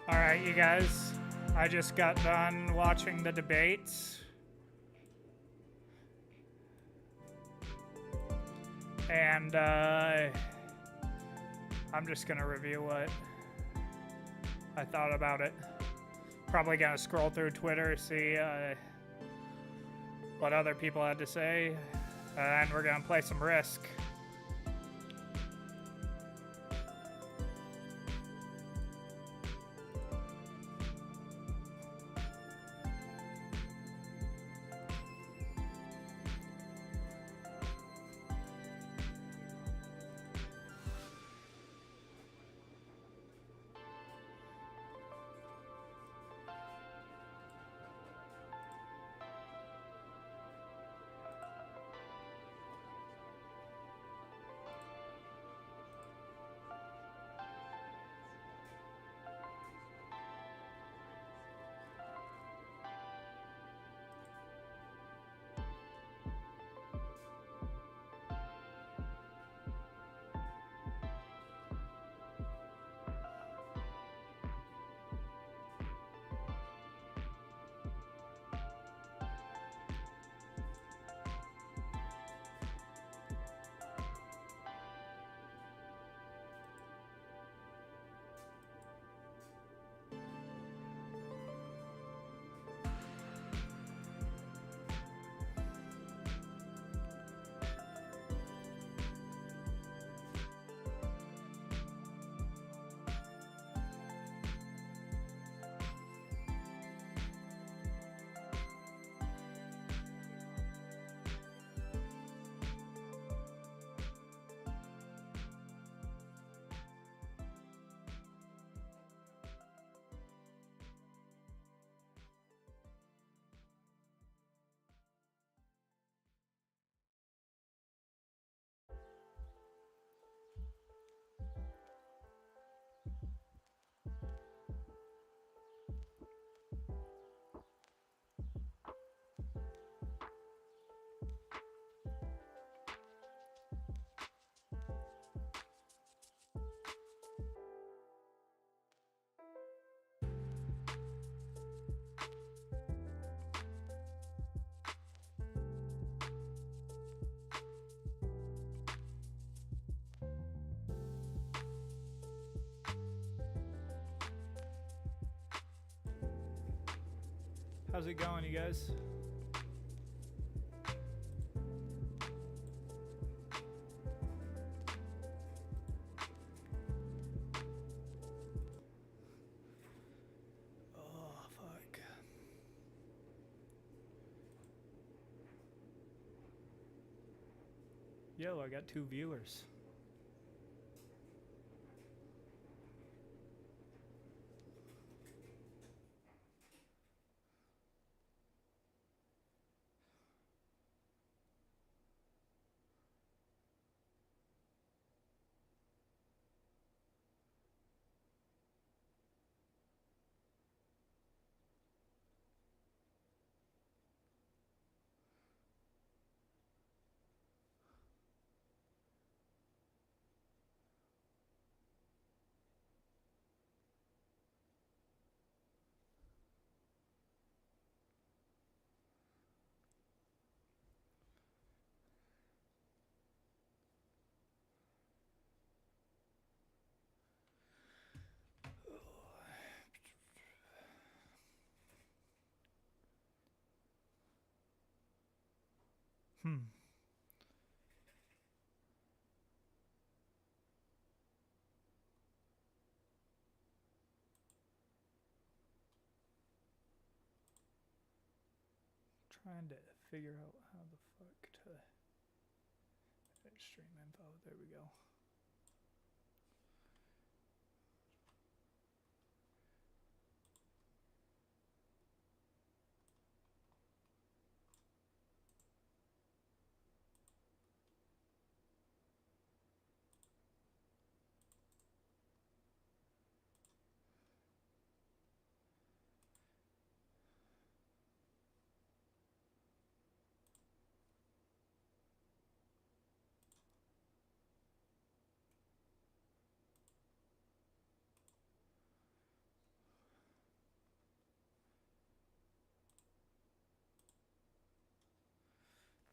Alright, you guys. I just got done watching the debates. And, I'm just gonna review what I thought about it. Probably gonna scroll through Twitter, see, what other people had to say. And we're gonna play some Risk. How's it going, you guys? Oh, fuck. Yo, I got 2 viewers. Hmm. Trying to figure out how the fuck to edit stream info. There we go.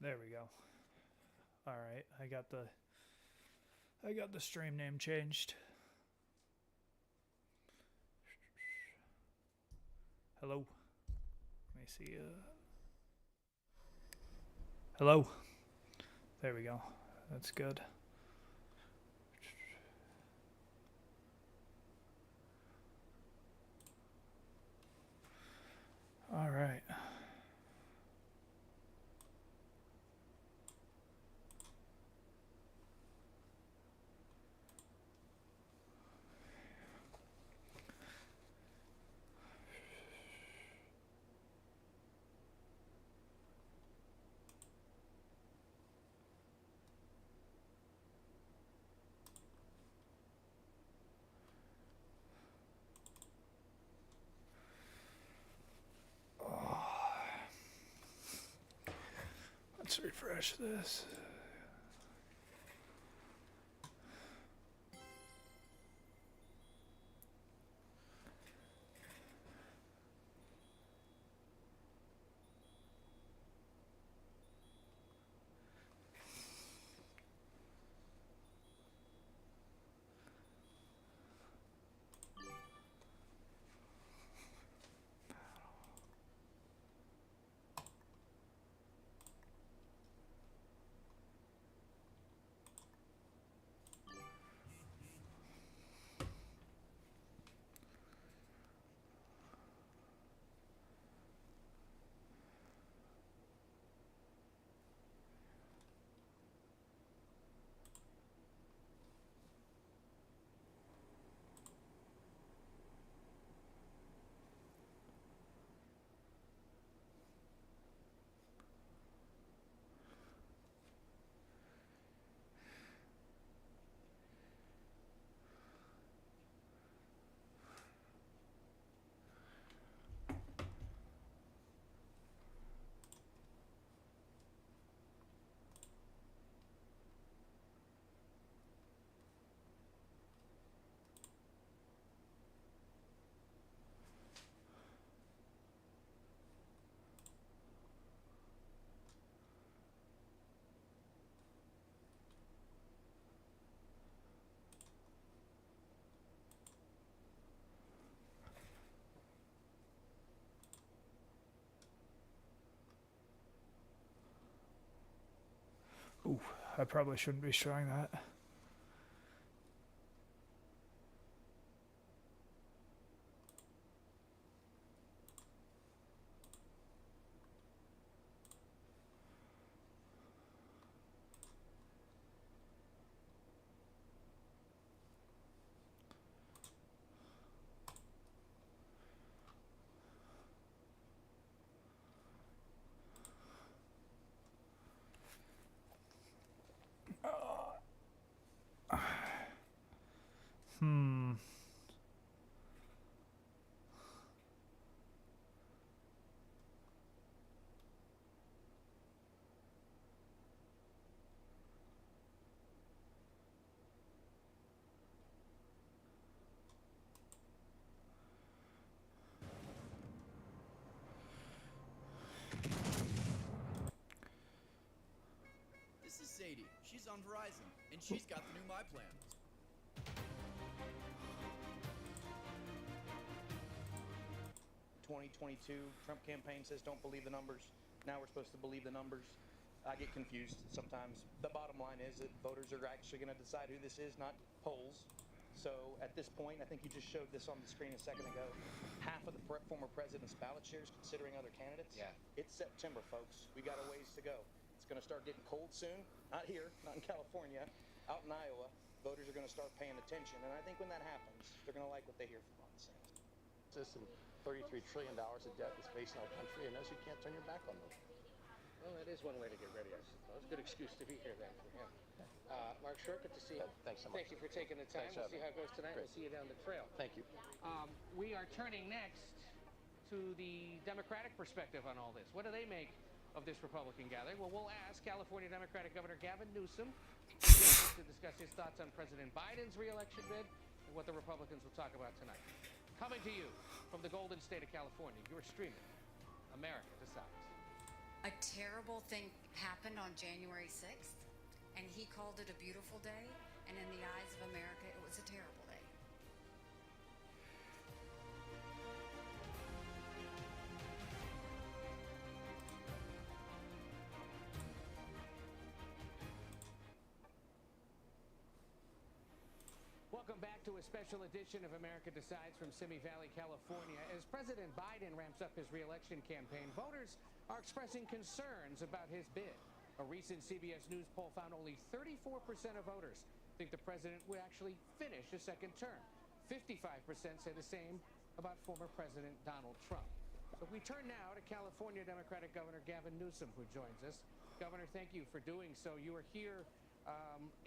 There we go. All right, I got the stream name changed. Hello. Let me see. Hello. There we go. That's good. All right. Let's refresh this. Ooh, I probably shouldn't be showing that. Hmm. This is Sadie. She's on Verizon, and she's got the new My Plan. 2022 Trump campaign says don't believe the numbers. Now we're supposed to believe the numbers. I get confused sometimes. The bottom line is that voters are actually going to decide who this is, not polls. So at this point, I think you just showed this on the screen a second ago. Half of the former president's ballot shares considering other candidates. Yeah. It's September, folks. We got a ways to go. It's going to start getting cold soon. Not here, not in California, out in Iowa. Voters are going to start paying attention. And I think when that happens, they're going to like what they hear from Ron DeSantis. And $33 trillion of debt is facing our country, and as you can't turn your back on them. Well, that is one way to get ready, I suppose. Good excuse to be here then for him. Mark Short, good to see you. Thanks so much. Thank you for taking the time. Thanks, We'll see how it goes tonight. Great. We'll see you down the trail. Thank you. We are turning next to the Democratic perspective on all this. What do they make of this Republican gathering? Well, we'll ask California Democratic Governor Gavin Newsom to discuss his thoughts on President Biden's re-election bid and what the Republicans will talk about tonight. Coming to you from the Golden State of California, you're streaming America Decides. A terrible thing happened on January 6th, and he called it a beautiful day, and in the eyes of America, it was a terrible day. Welcome back to a special edition of America Decides from Simi Valley, California. As President Biden ramps up his re-election campaign, voters are expressing concerns about his bid. A recent CBS News poll found only 34% of voters think the president would actually finish a second term. 55% say the same about former President Donald Trump. So we turn now to California Democratic Governor Gavin Newsom, who joins us. Governor, thank you for doing so. You are here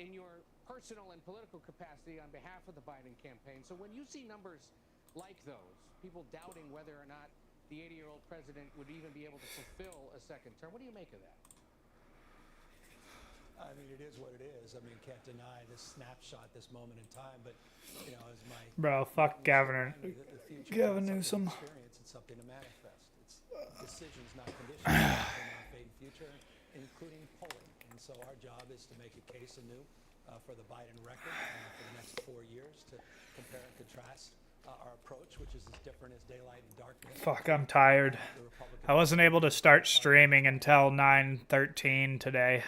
in your personal and political capacity on behalf of the Biden campaign. So when you see numbers like those, people doubting whether or not the 80-year-old president would even be able to fulfill a second term, what do you make of that? I mean, it is what it is. I mean, can't deny this snapshot, this moment in time. But, you know, as my Bro, fuck Gavin Gavin Newsom. Experience, it's something to manifest. It's decisions, not conditions, in our fate and future, including polling. And so our job is to make a case anew for the Biden record for the next 4 years, to compare and contrast our approach, which is as different as daylight and darkness. Fuck, I'm tired. I wasn't able to start streaming until 9:13 today.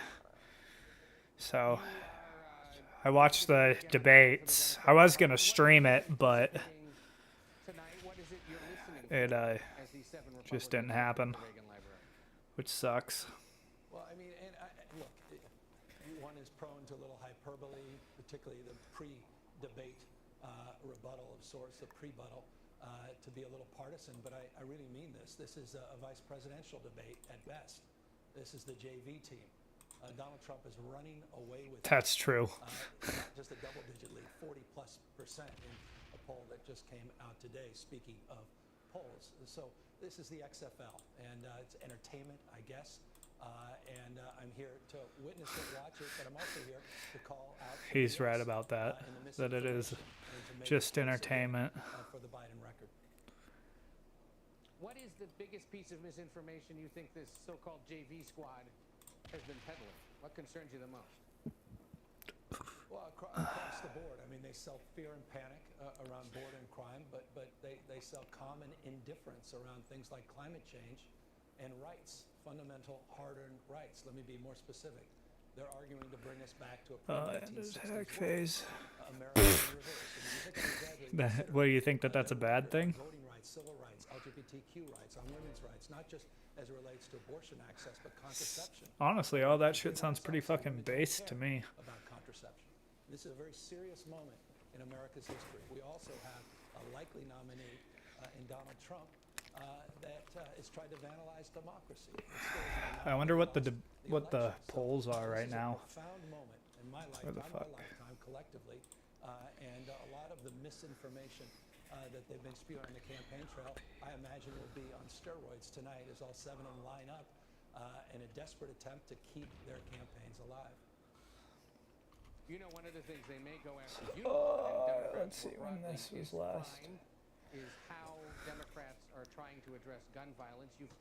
So I watched the debates. I was going to stream it, but it just didn't happen, which sucks. Well, I mean, and look, one is prone to a little hyperbole, particularly the pre-debate rebuttal of sorts, the pre-buttal, to be a little partisan. But I really mean this. This is a vice presidential debate at best. This is the JV team. Donald Trump is running away with. That's true. Not just a double-digit lead, 40+% in a poll that just came out today. Speaking of polls, so this is the XFL, and it's entertainment, I guess. And I'm here to witness it, watch it, but I'm also here to call out. He's right about that. That it is just entertainment. For the Biden record. What is the biggest piece of misinformation you think this so-called JV squad has been peddling? What concerns you the most? Well, across the board. I mean, they sell fear and panic around border and crime, but they sell common indifference around things like climate change and rights, fundamental hard-earned rights. Let me be more specific. They're arguing to bring us back to a Attack phase. America in reverse. What do you think that's a bad thing? Voting rights, civil rights, LGBTQ rights, on women's rights, not just as it relates to abortion access, but contraception. Honestly, all that shit sounds pretty fucking base to me. About contraception. This is a very serious moment in America's history. We also have a likely nominee in Donald Trump that has tried to vandalize democracy. I wonder what the polls are right now. It's a profound moment in my Where the fuck? lifetime collectively, and a lot of the misinformation that they've been spewing on the campaign trail, I imagine will be on steroids tonight as all 7 of them line up in a desperate attempt to keep their campaigns alive. You know, one of the things they may go after you and let's see when this was last. Is how Democrats are trying to address gun violence. You've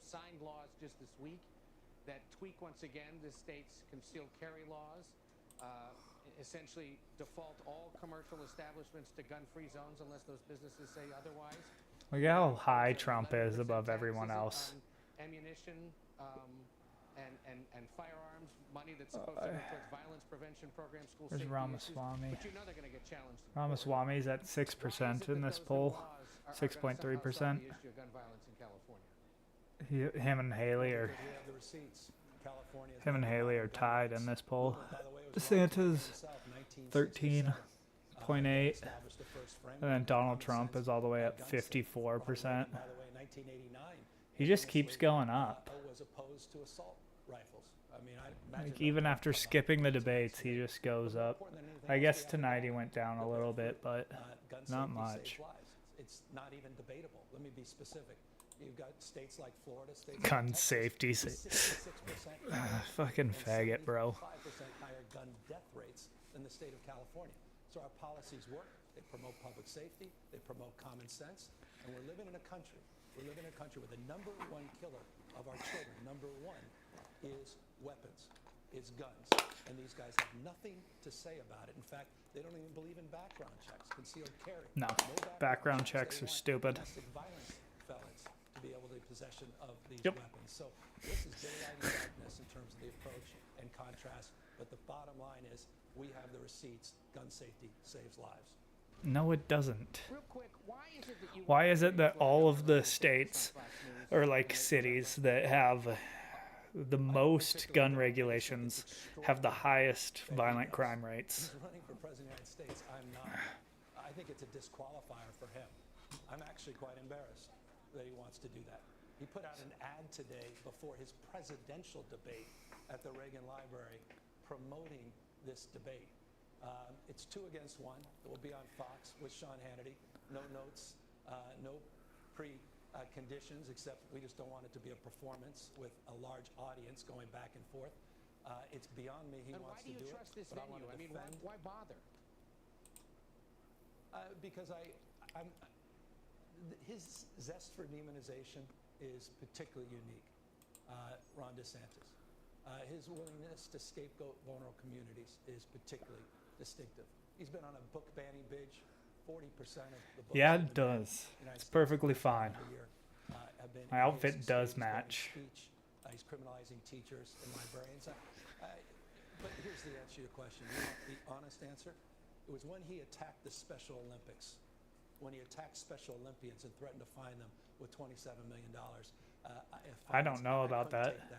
signed laws just this week that tweak once again the state's concealed carry laws, essentially default all commercial establishments to gun-free zones unless those businesses say otherwise. Look at how high Trump is above everyone else. Ammunition and firearms, money that's supposed to go towards violence prevention programs, school There's safety Ramaswamy. issues, but you know they're going to get challenged. Ramaswamy's at 6% in this poll. 6.3%. Him and Haley are tied in this poll. DeSantis 13.8, and then Donald Trump is all the way at 54%. He just keeps going up. Like even after skipping the debates, he just goes up. I guess tonight he went down a little bit, but not much. It's not even debatable. Let me be specific. You've got states like Florida, states Gun like safety. 66% Fucking faggot, bro. 5% higher gun death rates than the state of California. So our policies work. They promote public safety. They promote common sense. And we're living in a country We live in a country where the number one killer of our children, number one, is weapons, is guns. And these guys have nothing to say about it. In fact, they don't even believe in background checks, concealed carry. No, background checks are They want stupid. domestic violence felons to be able to possession of these Yep. weapons. So this is daylight and darkness in terms of the approach and contrast. But the bottom line is we have the receipts. Gun safety saves lives. No, it doesn't. Real quick, why is it that you Why is it that all of the states or like cities that have the most gun regulations have the highest violent crime rates? He's running for president of the United States. I'm not. I think it's a disqualifier for him. I'm actually quite embarrassed that he wants to do that. He put out an ad today before his presidential debate at the Reagan Library promoting this debate. It's 2 against 1. It will be on Fox with Sean Hannity. No notes, no conditions, except we just don't want it to be a performance with a large audience going back and forth. It's beyond me. He And why wants do to you do trust it. this But I venue? want to I mean, defend. why bother? Because his zest for demonization is particularly unique. Ron DeSantis. His willingness to scapegoat vulnerable communities is particularly distinctive. He's been on a book banning binge. 40% of the books Yeah, that it have been banned does. in the United It's States perfectly this fine. calendar year, have been My in outfit his does state. He's banning match. Speech. He's criminalizing teachers and librarians. But here's the answer to your question. You want the honest answer? It was when he attacked the Special Olympics, when he attacked Special Olympians and threatened to fine them with $27 million. I don't know about couldn't that. take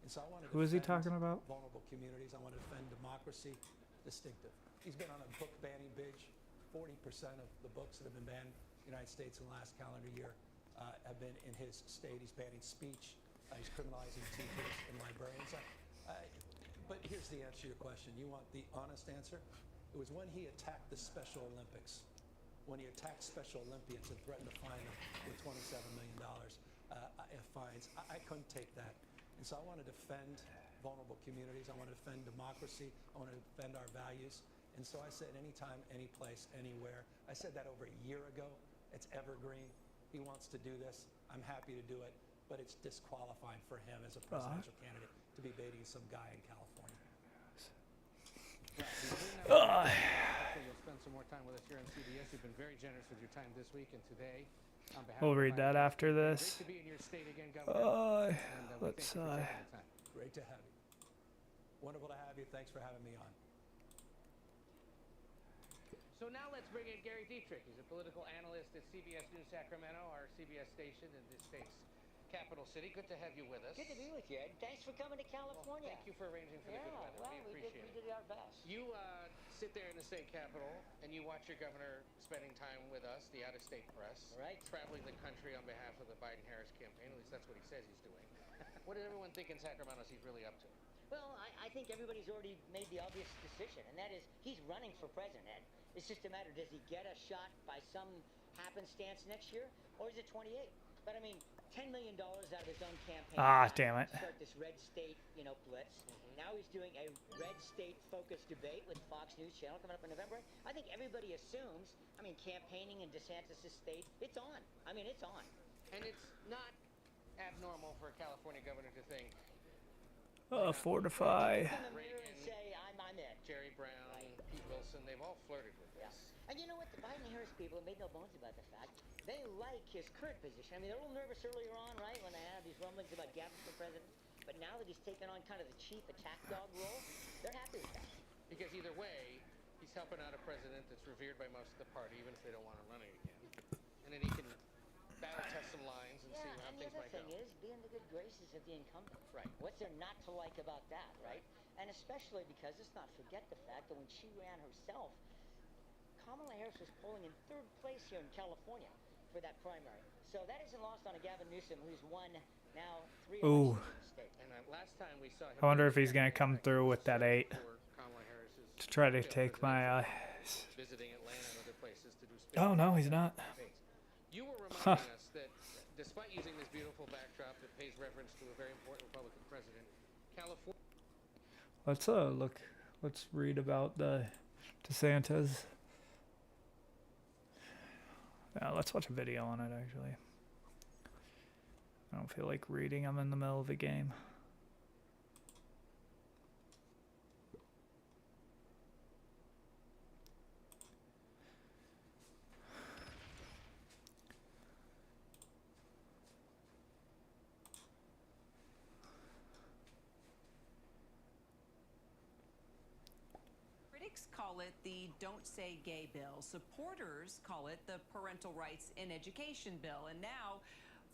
And so I wanted to Who is he defend talking about? vulnerable communities. I want to defend democracy, distinctive. He's been on a book banning binge. 40% of the books that have been banned in the United States in the last calendar year have been in his state. He's banning speech. He's criminalizing teachers and librarians. But here's the answer to your question. You want the honest answer? It was when he attacked the Special Olympics, when he attacked Special Olympians and threatened to fine them with $27 million fines. I couldn't take that. And so I want to defend vulnerable communities. I want to defend democracy. I want to defend our values. And so I said anytime, any place, anywhere. I said that over a year ago. It's evergreen. He wants to do this. I'm happy to do it. But it's disqualifying for him as a presidential candidate to be baiting some guy in California. Hopefully you'll spend some more time with us here on CBS. You've been very generous with your time this week and today. On behalf We'll of the read that Biden after administration, this. Great to be in your state again, Governor. And, we Let's thank you for taking the time. Great to have you. Wonderful to have you. Thanks for having me on. So now let's bring in Gary Dietrich. He's a political analyst at CBS News Sacramento, our CBS station in this state's capital city. Good to have you with us. Good to be with you, Ed. Thanks for coming to California. Thank you for arranging for the good weather. Well, we appreciate we did our best. You sit there in the state capitol and you watch your governor spending time with us, the out-of-state press, Right. traveling the country on behalf of the Biden-Harris campaign. At least that's what he says he's doing. What does everyone think in Sacramento he's really up to? Well, I think everybody's already made the obvious decision, and that is he's running for president, Ed. It's just a matter, does he get a shot by some happenstance next year, or is it 28? But I mean, $10 million out of his own campaign. Damn it. To start this red state, blitz. Now he's doing a red state focused debate with Fox News Channel coming up in November. I think everybody assumes, campaigning in DeSantis' state, it's on. It's on. And it's not abnormal for a California governor to think Fortify. Look in the mirror and say, I'm it. Jerry Brown, Pete Wilson, they've all flirted with Yeah. this. And you know what? The Biden and Harris people have made no bones about the fact they like his current position. They're a little nervous earlier on, right, when they had these rumblings about Gavin for president. But now that he's taken on kind of the chief attack dog role, they're happy with that. Because either way, he's helping out a president that's revered by most of the party, even if they don't want to run it again. And then he can battle test some lines and see how And the things other might thing go. is, be in the good graces of the incumbent. Right. What's there not to like about that, right? And especially because, let's not forget the fact that when she ran herself, Kamala Harris was polling in 3rd place here in California for that primary. So that isn't lost on a Gavin Newsom who's won now 3 Ooh. elections in the state. And last time we saw him, I wonder if he's gonna come through with that 8 for Kamala Harris's to try to failed take my. presidential visiting Atlanta and other places to do. Oh no, he's not. debates. You were reminding us that despite using this beautiful backdrop that pays reference to a very important Republican president, California. Let's look. Let's read about the DeSantis. Yeah, let's watch a video on it actually. don't feel like reading them in the middle of a game. Critics call it the Don't Say Gay bill. Supporters call it the Parental Rights in Education bill. And now,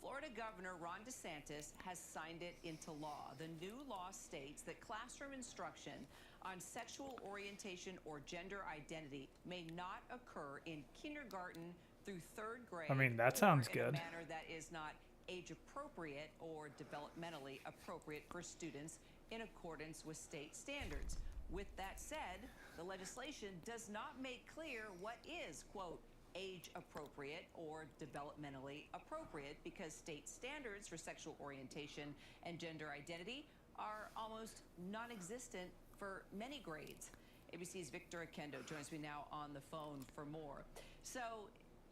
Florida Governor Ron DeSantis has signed it into law. The new law states that classroom instruction on sexual orientation or gender identity may not occur in kindergarten through third grade. I mean, that sounds or good. in a manner that is not age appropriate or developmentally appropriate for students in accordance with state standards. With that said, the legislation does not make clear what is, quote, age appropriate or developmentally appropriate, because state standards for sexual orientation and gender identity are almost non-existent for many grades. ABC's Victor Akendo joins me now on the phone for more. So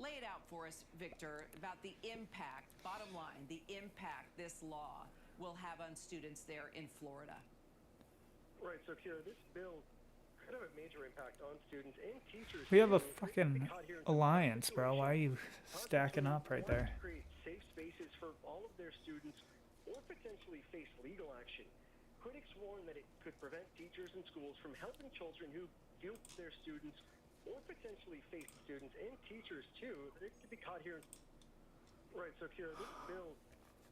lay it out for us, Victor, about the impact, bottom line, the impact this law will have on students there in Florida. Right, so Kira, this bill could have a major impact on students and teachers. We have a fucking alliance, bro. Why are you stacking up right there? Create safe spaces for all of their students or potentially face legal action. Critics warn that it could prevent teachers and schools from helping children who guilt their students or potentially face students and teachers too. They could be caught here. Right, so Kira, this bill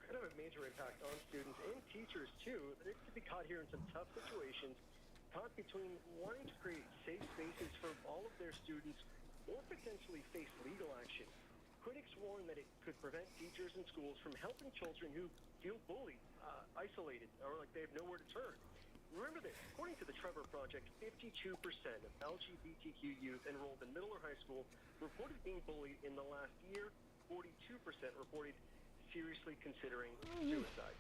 could have a major impact on students and teachers too. They could be caught here in some tough situations, caught between wanting to create safe spaces for all of their students or potentially face legal action. Critics warn that it could prevent teachers and schools from helping children who feel bullied, isolated, or like they have nowhere to turn. Remember this, according to the Trevor Project, 52% of LGBTQ youth enrolled in middle or high school reported being bullied in the last year. 42% reported seriously considering suicide.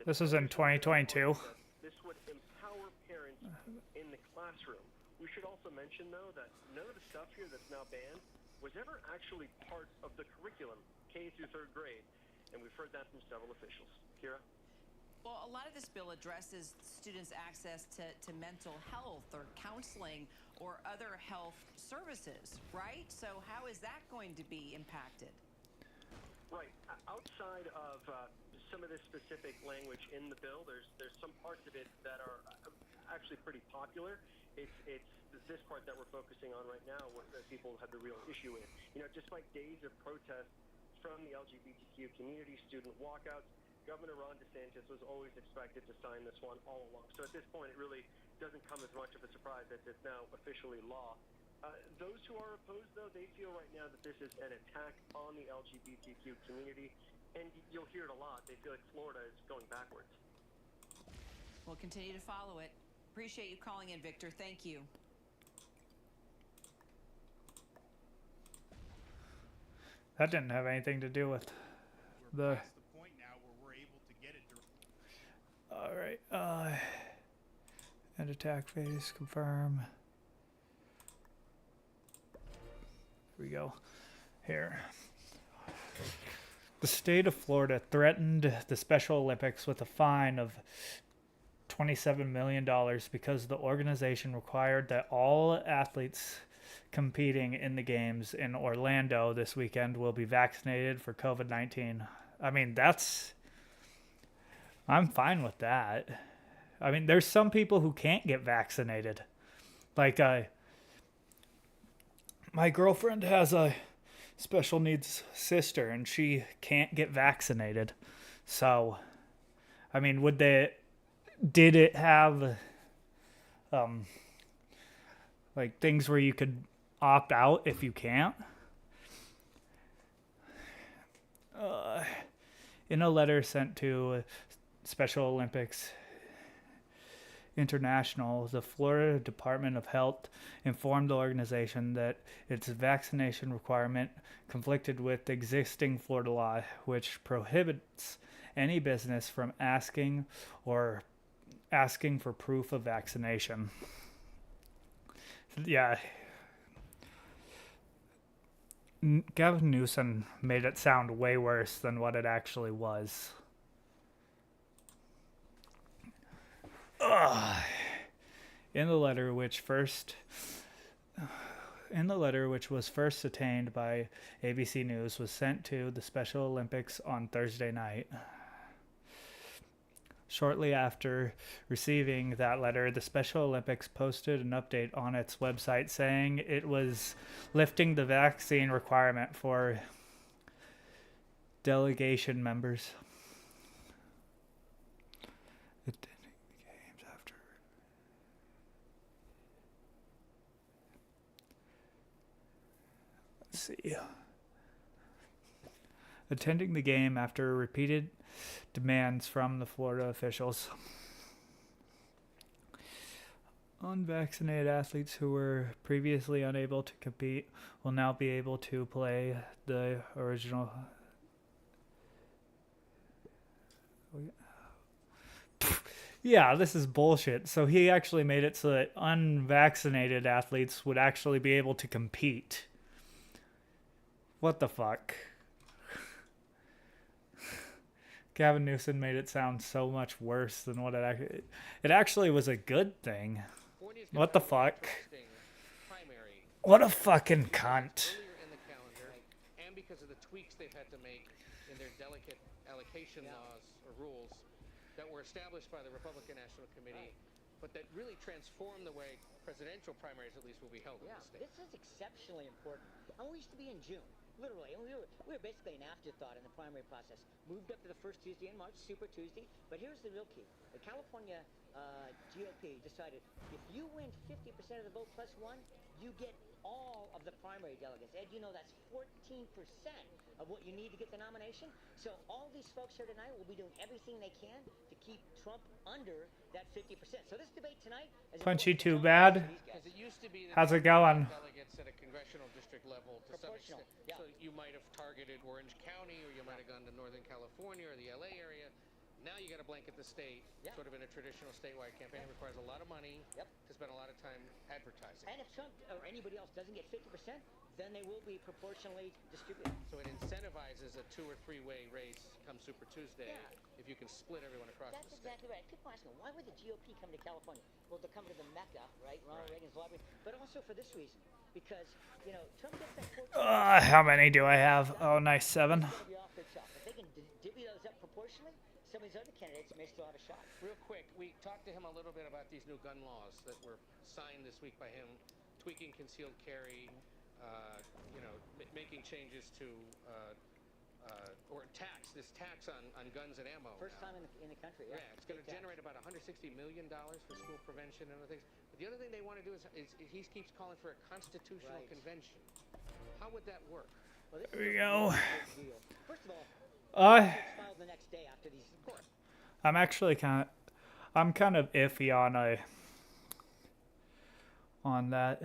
This is in 2022. This would empower parents in the classroom. We should also mention, though, that none of the stuff here that's now banned was ever actually part of the curriculum, K through third grade, and we've heard that from several officials. Kira? Well, a lot of this bill addresses students' access to mental health or counseling or other health services, right? So how is that going to be impacted? Right. Outside of some of this specific language in the bill, there's some parts of it that are actually pretty popular. It's this part that we're focusing on right now, what that people have the real issue with. You know, despite days of protest from the LGBTQ community, student walkouts, Governor Ron DeSantis was always expected to sign this one all along. So at this point, it really doesn't come as much of a surprise that it's now officially law. Those who are opposed, though, they feel right now that this is an attack on the LGBTQ community, and you'll hear it a lot. They feel like Florida is going backwards. We'll continue to follow it. Appreciate you calling in, Victor. Thank you. That didn't have anything to do with the... Past the point now where we're able to get it Alright, end attack phase, confirm. Here we go. Here. The state of Florida threatened the Special Olympics with a fine of $27 million because the organization required that all athletes competing in the games in Orlando this weekend will be vaccinated for COVID-19. I mean, I'm fine with that. I mean, there's some people who can't get vaccinated. Like, my girlfriend has a special needs sister and she can't get vaccinated. So, I mean, did it have, like things where you could opt out if you can't? In a letter sent to Special Olympics International, the Florida Department of Health informed the organization that its vaccination requirement conflicted with existing Florida law, which prohibits any business from asking for proof of vaccination. Yeah. Gavin Newsom made it sound way worse than what it actually was. In the letter which was first attained by ABC News was sent to the Special Olympics on Thursday night. Shortly after receiving that letter, the Special Olympics posted an update on its website saying it was lifting the vaccine requirement for delegation members. Attending the games after. Let's see. Attending the game after repeated demands from the Florida officials. Unvaccinated athletes who were previously unable to compete will now be able to play the original. Yeah, this is bullshit. So he actually made it so that unvaccinated athletes would actually be able to compete. What the fuck? Gavin Newsom made it sound so much worse than what it actually was a good thing. What the fuck? What a fucking cunt. Earlier in the calendar, and because of the tweaks they've had to make in their delicate allocation laws or rules that were established by the Republican National Committee, but that really transformed the way presidential primaries at least will be held in the state. This is exceptionally important. And we used to be in June. Literally, and we were basically an afterthought in the primary process. Moved up to the first Tuesday in March, Super Tuesday. But here's the real key. The California GOP decided if you win 50% of the vote plus one, you get all of the primary delegates. Ed, you know that's 14% of what you need to get the nomination. So all these folks here tonight will be doing everything they can to keep Trump under that 50%. So this debate tonight is Punchy too bad. Because it used to be that How's it going? delegates at a congressional district level to some extent. So you might have targeted Orange County, or you might have gone to Northern California or the LA area. Now you got to blanket the state, sort of in a traditional statewide campaign. It requires a lot of money to spend a lot of time advertising. And if Trump or anybody else doesn't get 50%, then they will be proportionally distributed. So it incentivizes a 2- or 3-way race come Super Tuesday if you can split everyone across That's the state. exactly right. People ask me, why would the GOP come to California? Well, they'll come to the Mecca, right? Ronald Reagan's lobby. But also for this reason. Because, you know, Trump gets that 14%. How many do I have? Oh, nice, 7. It's gonna be off the chop. If they can divvy those up proportionally, some of these other candidates may still have a shot. Real quick, we talked to him a little bit about these new gun laws that were signed this week by him, tweaking concealed carry, making changes to or this tax on guns and ammo. First time in the country. Yeah, it's going to generate about $160 million for school prevention and other things. But the other thing they want to do is he keeps calling for a constitutional convention. How would that work? Well, this There we go. deal. First of all, it's filed the next day after these. Of course. I'm actually kind of iffy on that.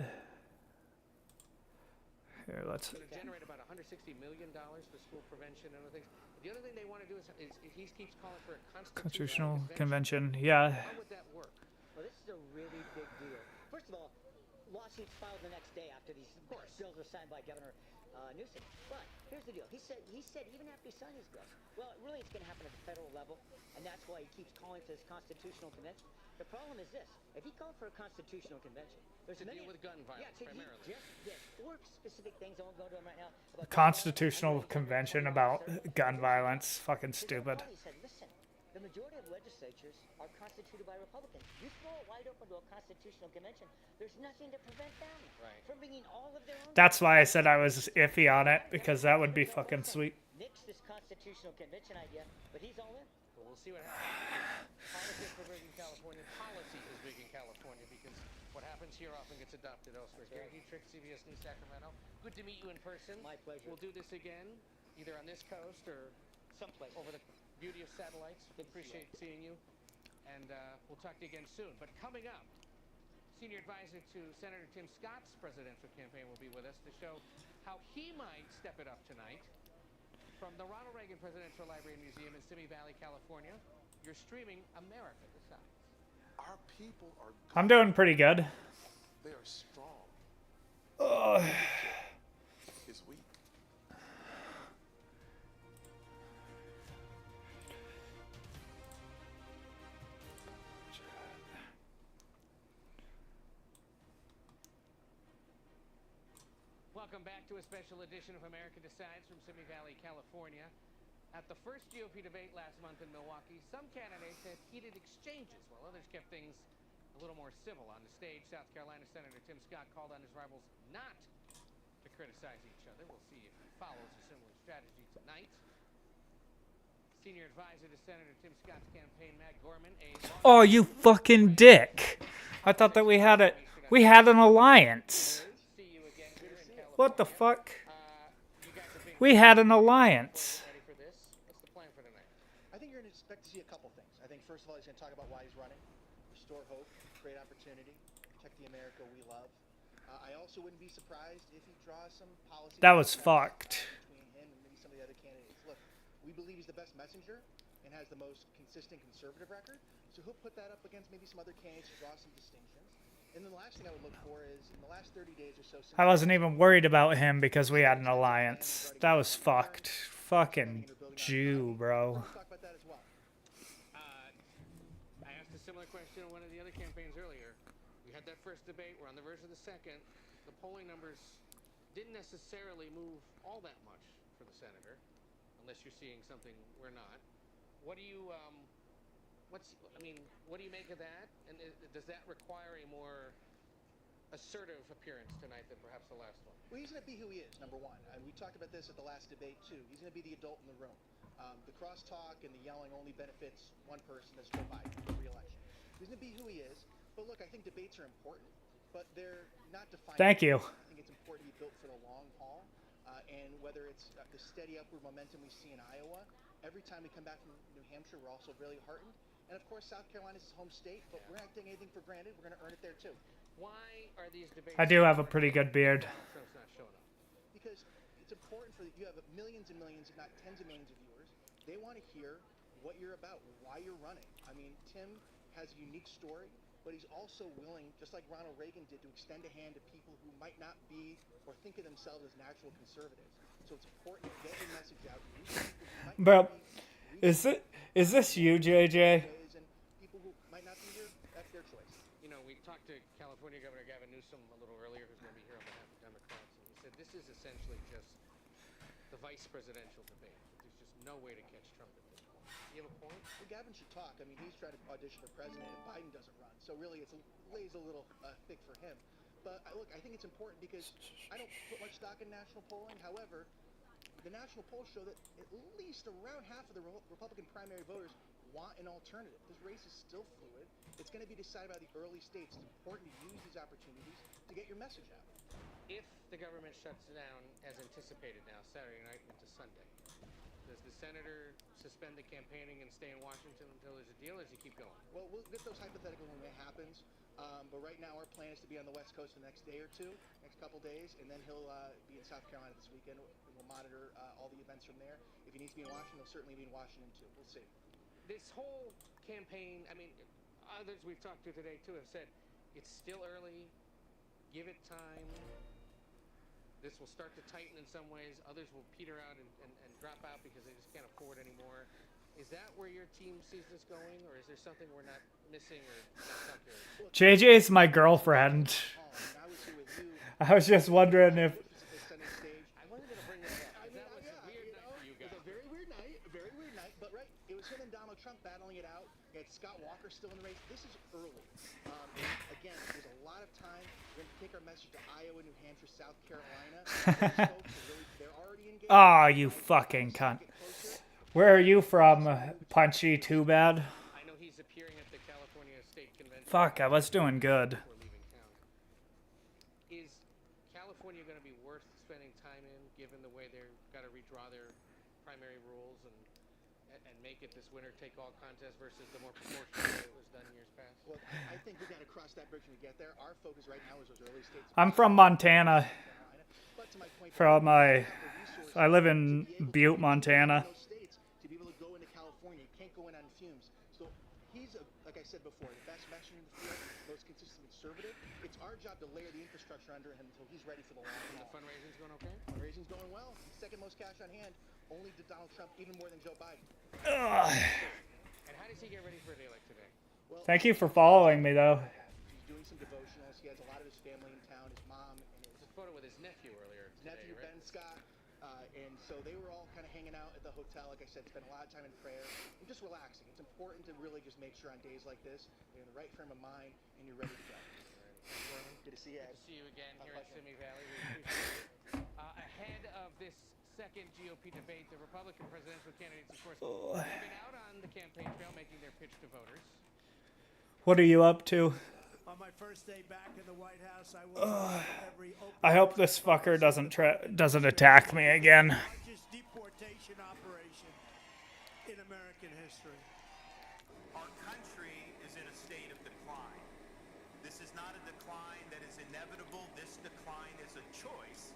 Here, let's. It's going to generate about $160 million for school prevention and other things. But the other thing they want to do is he keeps calling for a Constitutional convention. Yeah. How would that work? Well, this is a really big deal. First of all, lawsuits filed the next day after these bills were signed by Governor Newsom. But here's the deal. He said even after he signed these bills, well, really it's going to happen at the federal level, and that's why he keeps calling for this constitutional convention. The problem is this: if he called for a constitutional convention, there's To deal with gun violence, primarily. He just did 4 specific things. I won't go to them right now. About Constitutional convention about gun violence. Fucking stupid. He said, listen, the majority of legislatures are constituted by Republicans. You throw it wide open to a constitutional convention, there's nothing to prevent them from bringing all of their own. That's why I said I was iffy on it, because that would be fucking sweet. Nix this constitutional convention idea, but he's all in. Well, we'll see what happens. Politics are big in California. Policy is big in California because what happens here often gets adopted elsewhere. Gary Dietrich, CBS News, Sacramento. Good to meet you in person. My pleasure. We'll do this again, either on this coast or someplace over the beauty of satellites. Appreciate seeing you. And we'll talk to you again soon. But coming up, Senior Advisor to Senator Tim Scott's presidential campaign will be with us to show how he might step it up tonight. From the Ronald Reagan Presidential Library and Museum in Simi Valley, California, you're streaming America Decides. Our people are good. I'm doing pretty good. They are strong. Ugh. Is weak. Welcome back to a special edition of America Decides from Simi Valley, California. At the first GOP debate last month in Milwaukee, some candidates had heated exchanges, while others kept things a little more civil. On the stage, South Carolina Senator Tim Scott called on his rivals not to criticize each other. We'll see if he follows a similar strategy tonight. Senior advisor to Senator Tim Scott's campaign, Matt Gorman, Oh, you fucking dick. I thought that we had an alliance. What the fuck? We had an alliance. ready for this. What's the plan for tonight? I think you're going to expect to see a couple things. I think, first of all, he's going to talk about why he's running, restore hope, create opportunity, protect the America we love. I also wouldn't be surprised if he draws some policy. That was fucked. Between him and maybe some of the other candidates. Look, we believe he's the best messenger and has the most consistent conservative record. So he'll put that up against maybe some other candidates to draw some distinctions. And then the last thing I would look for is in the last 30 days or so. I wasn't even worried about him because we had an alliance. That was fucked. Fucking Jew, bro. Let's talk about that as well. I asked a similar question on one of the other campaigns earlier. We had that first debate. We're on the verge of the second. The polling numbers didn't necessarily move all that much for the senator, unless you're seeing something we're not. What do you what do you make of that? And does that require a more assertive appearance tonight than perhaps the last one? Well, he's going to be who he is, number one. And we talked about this at the last debate, too. He's going to be the adult in the room. The crosstalk and the yelling only benefits one person, that's Joe Biden, for re-election. He's going to be who he is. But look, I think debates are important, but they're not defined. Thank you. I think it's important to be built for the long haul. And whether it's the steady upward momentum we see in Iowa, every time we come back from New Hampshire, we're also really heartened. And of course, South Carolina's his home state, but we're not taking anything for granted. We're going to earn it there, too. Why are these debates? I do have a pretty good beard. Trump's not showing up. Because it's important for you have millions and millions, if not tens of millions of viewers. They want to hear what you're about, why you're running. I mean, Tim has a unique story, but he's also willing, just like Ronald Reagan did, to extend a hand to people who might not be or think of themselves as natural conservatives. So it's important to get your message out. Bro, is this you, JJ? And people who might not be here, that's their choice. You know, we talked to California Governor Gavin Newsom a little earlier, who's going to be here on behalf of Democrats, and he said this is essentially just the vice presidential debate. There's just no way to catch Trump at this point. You have a point? Well, Gavin should talk. I mean, he's trying to audition for president, and Biden doesn't run. So really, it lays a little thick for him. But look, I think it's important because I don't put much stock in national polling. However, the national polls show that at least around half of the Republican primary voters want an alternative. This race is still fluid. It's going to be decided by the early states. It's important to use these opportunities to get your message out. If the government shuts down, as anticipated now, Saturday night into Sunday, does the senator suspend the campaigning and stay in Washington until there's a deal, or does he keep going? Well, we'll get those hypotheticals when that happens. But right now, our plan is to be on the West Coast the next day or two, next couple days, and then he'll be in South Carolina this weekend. We'll monitor all the events from there. If he needs to be in Washington, he'll certainly be in Washington too. We'll see. This whole campaign, I mean, others we've talked to today too have said it's still early. Give it time. This will start to tighten in some ways. Others will peter out and drop out because they just can't afford anymore. Is that where your team sees this going, or is there something we're not missing or not calculating? JJ's my girlfriend. I was here with you. I was just wondering if... I wasn't going to bring that up. That was a weird night for you guys. It was a very weird night, but right, it was him and Donald Trump battling it out. You had Scott Walker still in the race. This is early. Again, there's a lot of time. We're going to take our message to Iowa, New Hampshire, South Carolina. They're already engaged. Oh, you fucking cunt. Where are you from, Punchy Too Bad? I know he's appearing at the California State Convention. Fuck, I was doing good. Before leaving town. Is California going to be worth spending time in, given the way they've got to redraw their primary rules and make it this winner-take-all contest versus the more proportional way it was done years past? Well, I think we got to cross that bridge when we get there. Our focus right now is those early states. I'm from Montana. But to my point, I live in Butte, Montana. to be able to go into California, you can't go in on fumes. So he's, like I said before, the best messenger in the field, most consistent conservative. It's our job to layer the infrastructure under him until he's ready for the long haul. The fundraising's going okay? Fundraising's going well. Second most cash on hand, only to Donald Trump, even more than Joe Biden. And how does he get ready for a day like today? Well, Thank you for following me, though. he's doing some devotionals. He has a lot of his family in town, his mom, and There's a photo with his nephew earlier So they were all kind of hanging out at the hotel, like I said, spent a lot of time in prayer and just relaxing. It's important to really just make sure on days like this, you're in the right frame of mind and you're ready to go. Good to see you, Ed. Good to see you again here in Simi Valley. We appreciate it. Ahead of this second GOP debate, the Republican presidential candidates, of course, have been out on the campaign trail making their pitch to voters. What are you up to? On my first day back in the White House, I will every open I hope this fucker doesn't attack me again. largest deportation operation in American history. Our country is in a state of decline. This is not a decline that is inevitable. This decline is a choice.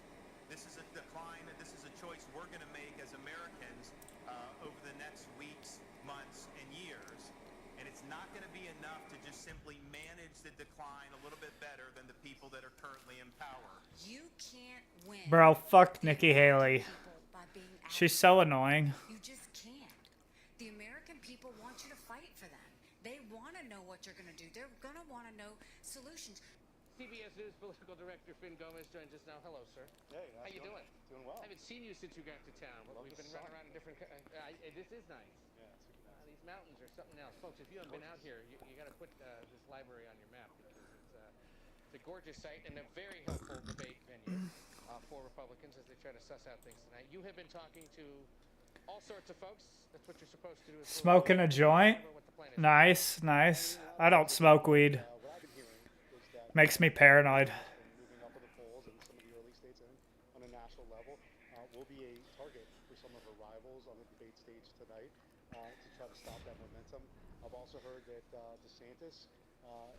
This is a decline, this is a choice we're going to make as Americans over the next weeks, months, and years. And it's not going to be enough to just simply manage the decline a little bit better than the people that are currently in power. You can't win. Bro, fuck Nikki Haley. people by being She's so annoying. You just can't. The American people want you to fight for them. They want to know what you're going to do. They're going to want to know solutions. CBS News political director Finn Gomez joins us now. Hello, sir. Hey, How you doing? Doing well. I haven't seen you since you got to town. Love We've the been sun. running around in different. This is nice. Yeah, it's super nice. These mountains are something else, folks. If you haven't been out here, you got to put this library on your map because it's a gorgeous site and a very helpful debate venue for Republicans as they try to suss out things tonight. You have been talking to all sorts of folks. That's what you're supposed to do. Is Smoking a joint? what the plan is. Nice, nice. I don't smoke weed. What I've been hearing is that Makes me paranoid. moving up in the polls in some of the early states and on a national level will be a target for some of our rivals on the debate stage tonight to try to stop that momentum. I've also heard that DeSantis,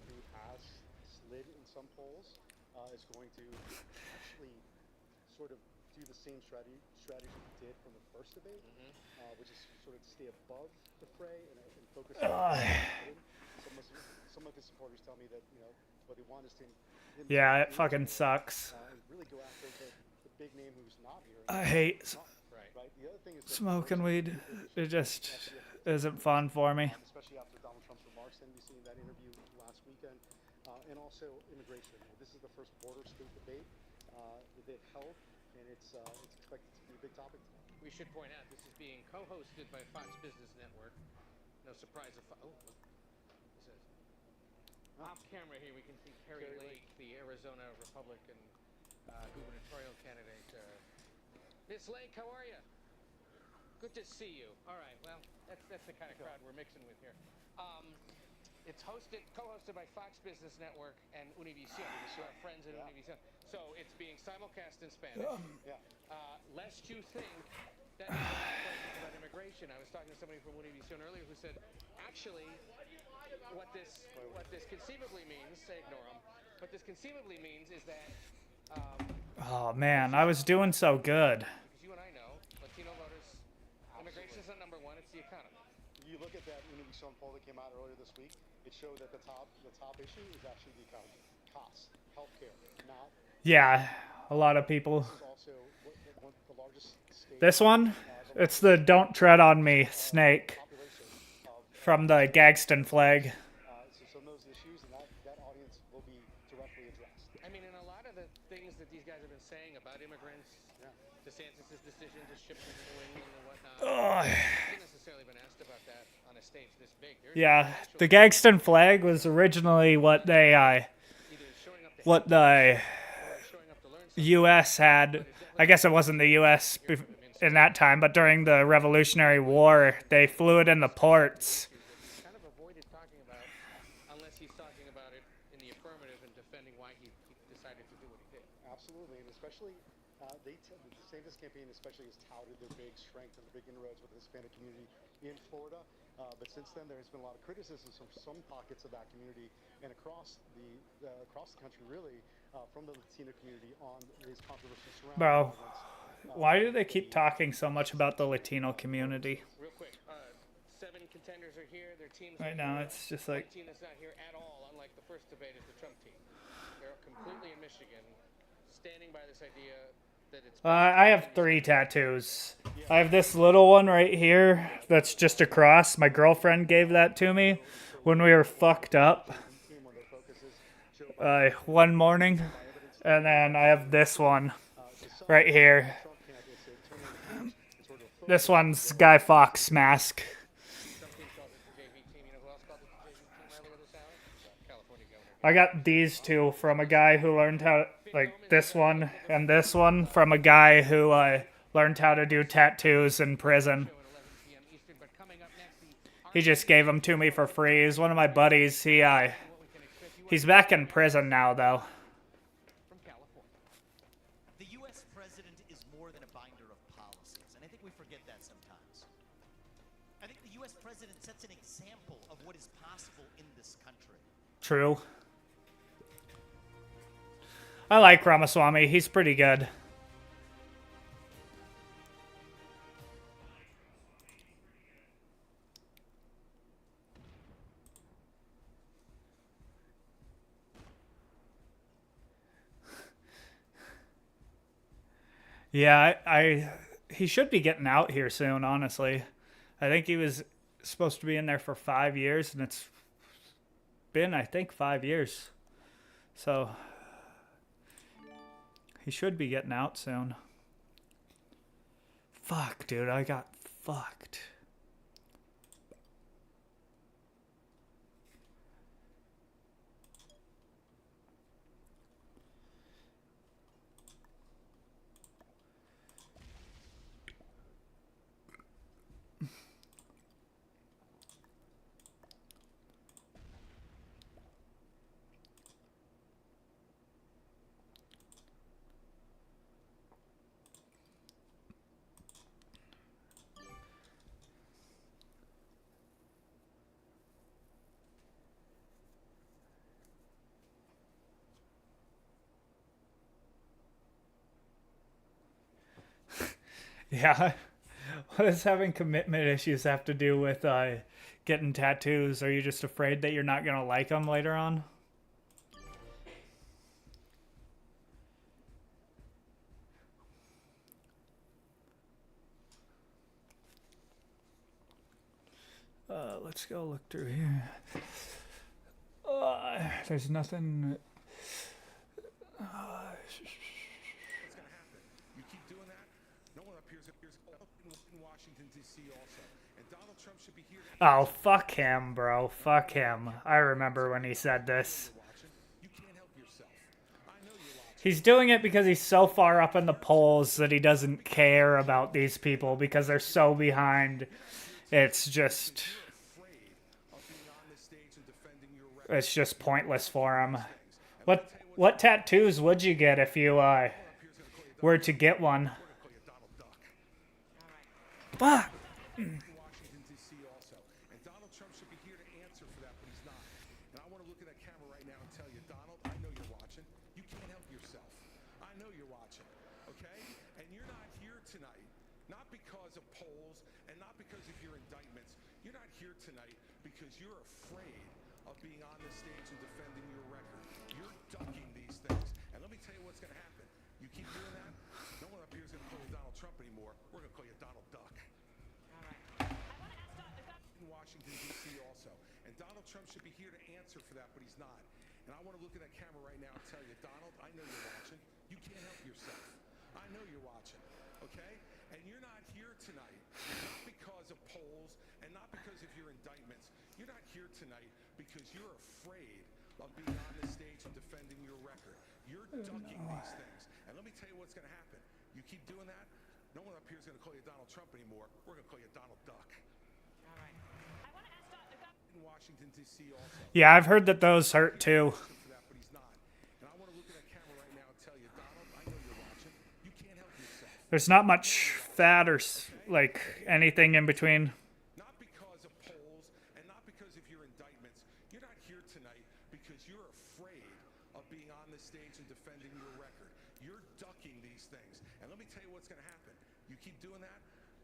who has slid in some polls, is going to actually sort of do the same strategy he did from the first debate, which is sort of stay above the fray and focus on some of his supporters tell me that, you know, what they want is to Yeah, it fucking sucks. and really go after the big name who's not here. I hate Right. The other thing is that smoking weed. It just isn't fun for me. especially after Donald Trump's remarks, NBC in that interview last weekend, and also immigration. This is the first border state debate that they've held, and it's expected to be a big topic tonight. We should point out this is being co-hosted by Fox Business Network. No surprise. This is off camera here. We can see Carrie Lake, the Arizona Republican gubernatorial candidate. Miss Lake, how are you? Good to see you. All right. Well, that's the kind of crowd we're mixing with here. It's co-hosted by Fox Business Network and Univision, our friends at Univision. So it's being simulcast in Spanish. Lest you think that is questions about immigration. I was talking to somebody from Univision earlier who said, actually, what this conceivably means, ignore them, what this conceivably means is that Oh man, I was doing so good. because you and I know, Latino voters, immigration is not number one, it's the economy. You look at that Univision poll that came out earlier this week. It showed that the top issue is actually the economy, costs, healthcare, not. Yeah, a lot of people. This is also one of the largest states. This one? It's the Don't Tread on Me snake Population of from the Gadsden flag. so some of those issues and that audience will be directly addressed. I mean, and a lot of the things that these guys have been saying about immigrants, DeSantis' decision to ship them to New England and whatnot, hasn't necessarily been asked about that on a stage this big. There's Yeah, actual- the Gadsden flag was originally what they either showing up to what the showing up to learn something. U.S. had. I guess it wasn't the U.S. In that time, but during the Revolutionary War, they flew it in the ports. Kind of avoided talking about unless he's talking about it in the affirmative and defending why he decided to do what he did. Absolutely, and especially the DeSantis campaign especially has touted their big strength and the big inroads with the Hispanic community in Florida. But since then, there has been a lot of criticism from some pockets of that community and across the country, really, from the Latino community on his controversy surrounding. Bro, why do they keep talking so much about the Latino community? Real quick, 7 contenders are here. Their teams Right are now, here. it's just like. One team that's not here at all, unlike the first debate, is the Trump team. They're completely in Michigan, standing by this idea that it's. I have 3 tattoos. I have this little one right here that's just a cross. My girlfriend gave that to me when we were fucked up one morning. And then I have this one right here. This one's Guy Fawkes mask. Some team calls it the JV team. You know who else called it the JV team earlier this hour? California governor. I got these two from a guy who learned how, like this one and this one from a guy who learned how to do tattoos in prison. Show at 11 p.m. Eastern, but coming up next, the He just gave them to me for free. He's one of my buddies. He's back in prison now, though. from California. The U.S. president is more than a binder of policies, and I think we forget that sometimes. I think the U.S. president sets an example of what is possible in this country. True. I like Ramaswamy. He's pretty good. Yeah, he should be getting out here soon, honestly. I think he was supposed to be in there for 5 years, and it's been, I think, 5 years. So he should be getting out soon. Fuck, dude, I got fucked. Yeah. What does having commitment issues have to do with getting tattoos? Are you just afraid that you're not going to like them later on? Let's go look through here. There's nothing... What's going to happen? You keep doing that, no one up here is in Washington, D.C. also. And Donald Trump should be here. Oh, fuck him, bro. Fuck him. I remember when he said this. You can't help yourself. I know you're watching. He's doing it because he's so far up in the polls that he doesn't care about these people because they're so behind. It's just... It's just pointless for him. What tattoos would you get if you were to get one? Fuck. Washington, D.C. also. And Donald Trump should be here to answer for that, but he's not. And I want to look at that camera right now and tell you, Donald, I know you're watching. You can't help yourself. I know you're watching, okay? And you're not here tonight, not because of polls and not because of your indictments. You're not here tonight because you're afraid of being on the stage and defending your record. You're ducking these things. And let me tell you what's going to happen. You keep doing that, no one up here is going to call you Donald Trump anymore. We're going to call you Donald Duck. In Washington, D.C. also. And Donald Trump should be here to answer for that, but he's not. And I want to look at that camera right now and tell you, Donald, I know you're watching. You can't help yourself. I know you're watching, okay? And you're not here tonight, not because of polls and not because of your indictments. You're not here tonight because you're afraid of being on the stage and defending your record. You're ducking these things. And let me tell you what's going to happen. You keep doing that, no one up here is going to call you Donald Trump anymore. We're going to call you Donald Duck. In Washington, D.C. also. Yeah, I've heard that those hurt too. For that, but he's not. And I want to look at that camera right now and tell you, Donald, I know you're watching. You can't help yourself. There's not much fat or like anything in between. Not because of polls and not because of your indictments. You're not here tonight because you're afraid of being on the stage and defending your record. You're ducking these things. And let me tell you what's going to happen. You keep doing that,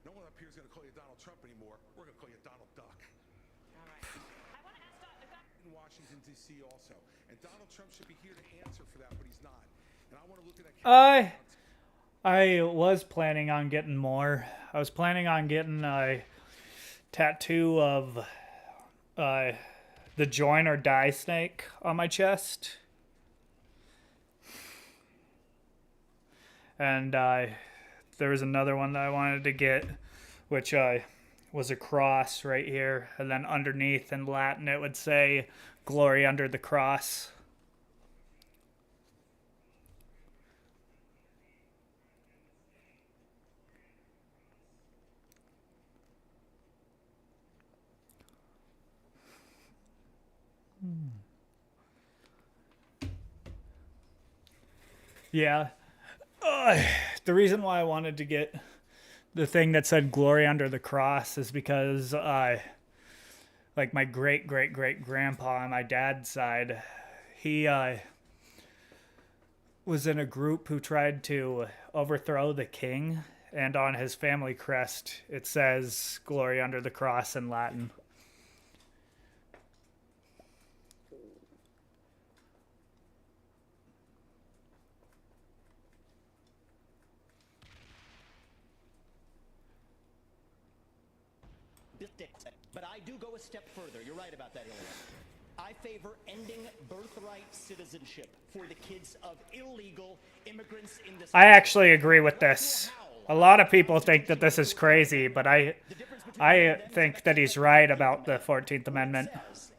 no one up here is going to call you Donald Trump anymore. We're going to call you Donald Duck. In Washington, D.C. also. And Donald Trump should be here to answer for that, but he's not. And I want to look at that camera. I was planning on getting more. I was planning on getting a tattoo of the join or die snake on my chest. And there was another one that I wanted to get which was a cross right here, and then underneath in Latin it would say "Glory under the cross." Yeah. The reason why I wanted to get the thing that said "Glory under the cross" is because, like, my great great great grandpa on my dad's side, he was in a group who tried to overthrow the king, and on his family crest it says "Glory under the cross" in Latin. But I do go a step further. You're right about that, Ilya. I favor ending birthright citizenship for the kids of illegal immigrants in this I actually agree with this. A lot of people think that this is crazy, but I think that he's right about the 14th Amendment.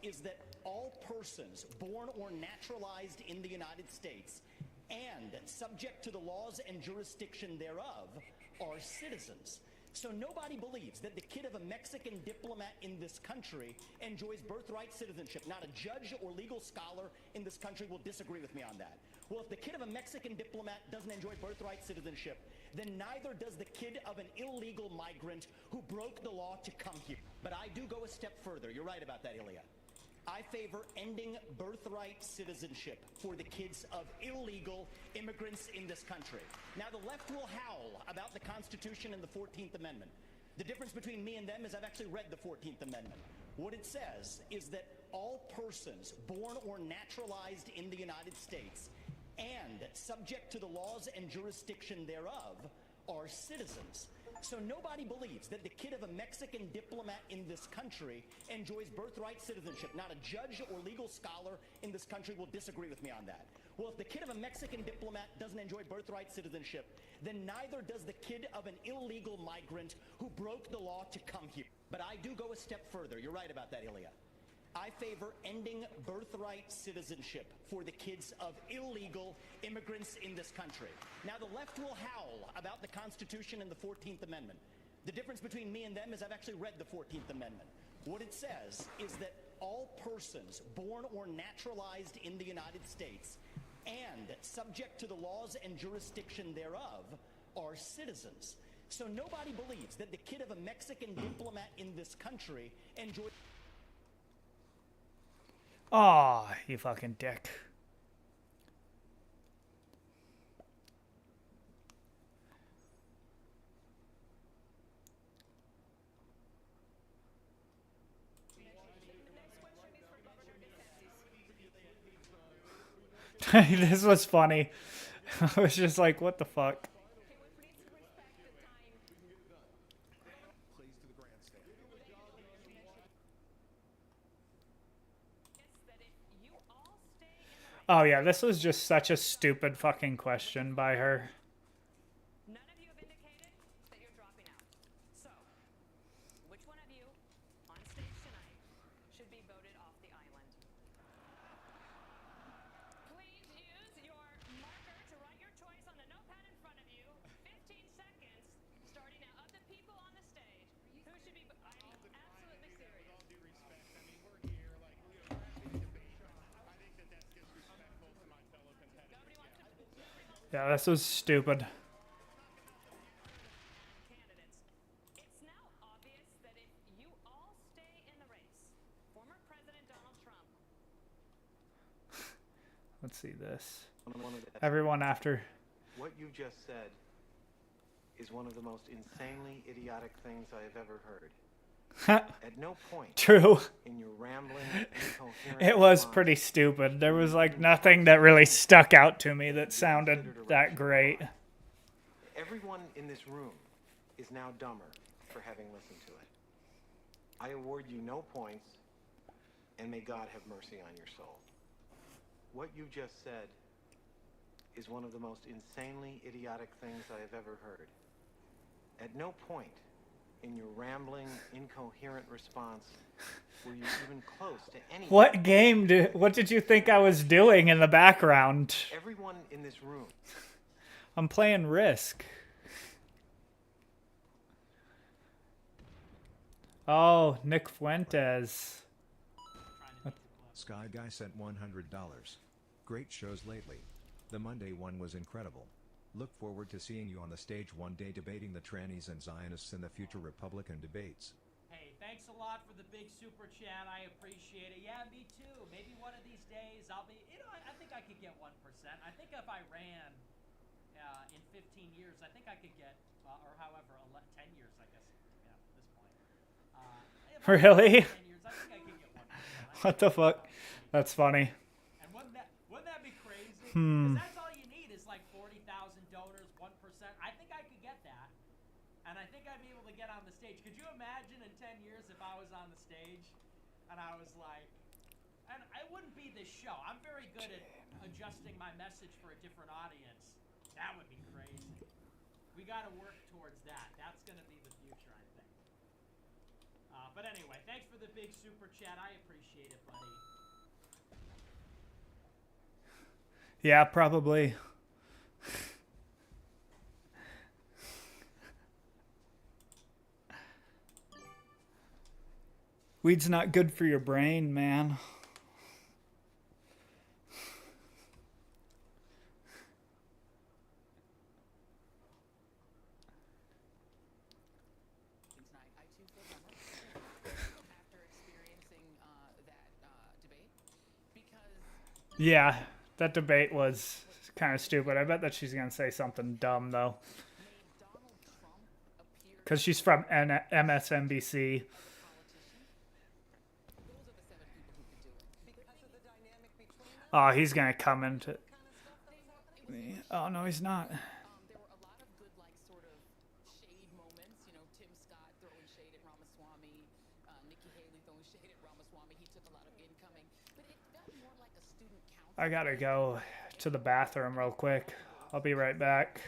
Is that all persons born or naturalized in the United States and subject to the laws and jurisdiction thereof are citizens. So nobody believes that the kid of a Mexican diplomat in this country enjoys birthright citizenship. Not a judge or legal scholar in this country will disagree with me on that. Well, if the kid of a Mexican diplomat doesn't enjoy birthright citizenship, then neither does the kid of an illegal migrant who broke the law to come here. But I do go a step further. You're right about that, Ilya. I favor ending birthright citizenship for the kids of illegal immigrants in this country. Now, the left will howl about the Constitution and the 14th Amendment. The difference between me and them is I've actually read the 14th Amendment. What it says is that all persons born or naturalized in the United States and subject to the laws and jurisdiction thereof are citizens. So nobody believes that the kid of a Mexican diplomat in this country enjoys birthright citizenship. Not a judge or legal scholar in this country will disagree with me on that. Well, if the kid of a Mexican diplomat doesn't enjoy birthright citizenship, then neither does the kid of an illegal migrant who broke the law to come here. But I do go a step further. You're right about that, Ilya. I favor ending birthright citizenship for the kids of illegal immigrants in this country. Now, the left will howl about the Constitution and the 14th Amendment. The difference between me and them is I've actually read the 14th Amendment. What it says is that all persons born or naturalized in the United States and subject to the laws and jurisdiction thereof are citizens. So nobody believes that the kid of a Mexican diplomat in this country enjoys... Aw, you fucking dick. This was funny. I was just like, what the fuck? Oh yeah, this was just such a stupid fucking question by her. None of you have indicated that you're dropping out. So, which one of you on stage tonight should be voted off the island? Please use your marker to write your choice on the notepad in front of you. 15 seconds, starting now. Of the people on the stage, who should be... I'm absolutely serious. With all due respect, I mean, we're here, like, we're having a debate. I think that that's disrespectful to my fellow competitors. Yeah, this was stupid. Candidates, it's now obvious that if you all stay in the race, former President Donald Trump... Let's see this. Everyone Everyone after. What you just said is one of the most insanely idiotic things I have ever heard. At no point True. in your rambling, incoherent It was response pretty stupid. There was like nothing that really stuck out to me that sounded that great. Everyone in this room is now dumber for having listened to it. I award you no points, and may God have mercy on your soul. What you just said is one of the most insanely idiotic things I have ever heard. At no point in your rambling, incoherent response were you even close to any. What did you think I was doing in the background? Everyone in this room. I'm playing Risk. Oh, Nick Fuentes. Sky Guy sent $100. Great shows lately. The Monday one was incredible. Look forward to seeing you on the stage one day debating the trannies and Zionists in the future Republican debates. Hey, thanks a lot for the big super chat. I appreciate it. Yeah, me too. Maybe one of these days I'll be, I think I could get 1%. I think if I ran in 15 years, I think I could get, or however, 10 years, I guess, at this point. Really? 10 years, I think I could get 1%. What the fuck? That's funny. And wouldn't that be crazy? Because that's all you need is like 40,000 donors, 1%. I think I could get that. And I think I'd be able to get on the stage. Could you imagine in 10 years if I was on the stage and I was like, and it wouldn't be this show. I'm very good at adjusting my message for a different audience. That would be crazy. We got to work towards that. That's going to be the future, I think. But anyway, thanks for the big super chat. I appreciate it, buddy. Yeah, probably. Weed's not good for your brain, man. Yeah, that debate was kind of stupid. I bet that she's going to say something dumb, though. Because she's from MSNBC. Oh, he's going to come into... Oh, no, he's not. There were a lot of good, like, sort of shade moments. You know, Tim Scott throwing shade at Ramaswamy, Nikki Haley throwing shade at Ramaswamy. He took a lot of incoming. But it felt more like a student council. I got to go to the bathroom real quick. I'll be right back.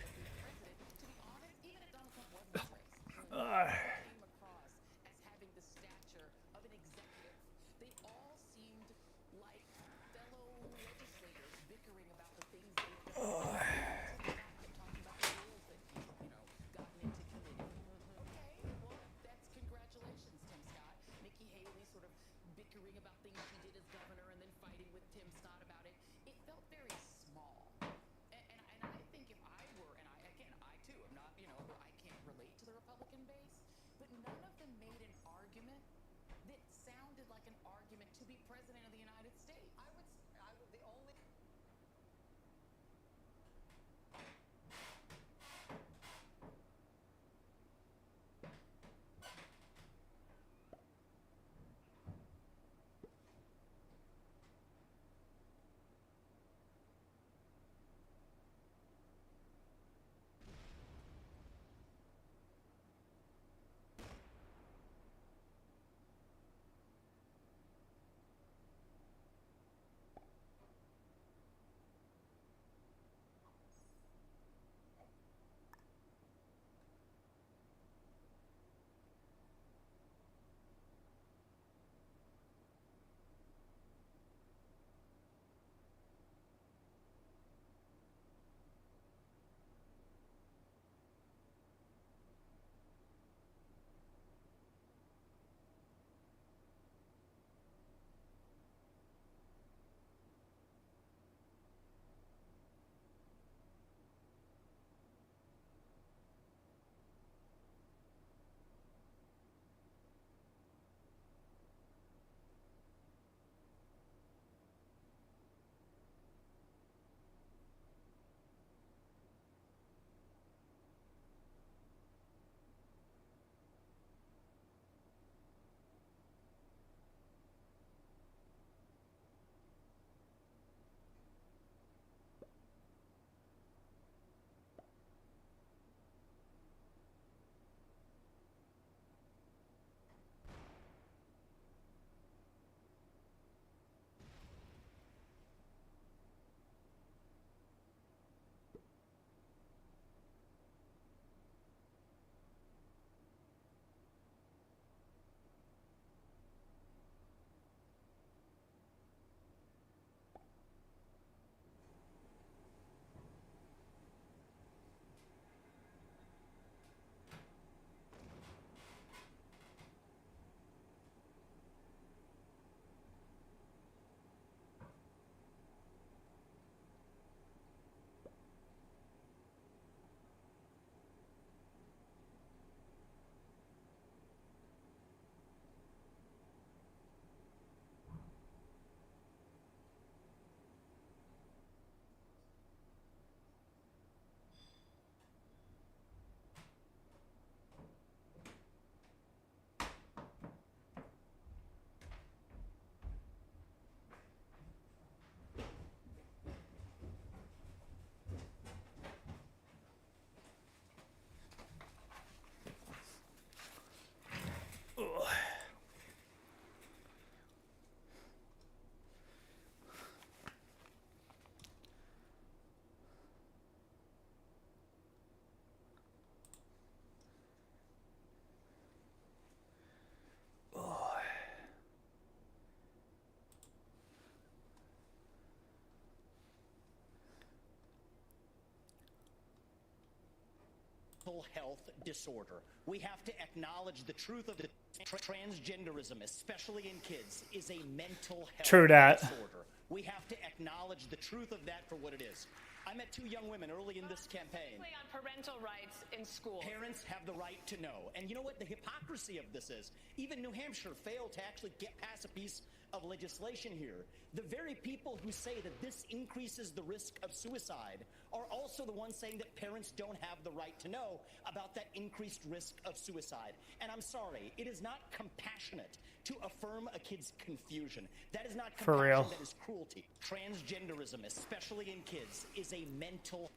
mental health disorder. We have to acknowledge the truth of the transgenderism, especially in kids, is a mental health True dat. disorder. We have to acknowledge the truth of that for what it is. I met two young women early in this campaign. On parental rights in school. Parents have the right to know. And you know what the hypocrisy of this is? Even New Hampshire failed to actually get past a piece of legislation here. The very people who say that this increases the risk of suicide are also the ones saying that parents don't have the right to know about that increased risk of suicide. And I'm sorry, it is not compassionate to affirm a kid's confusion. That is not For compassion, real. that is cruelty. Transgenderism, especially in kids, is a mental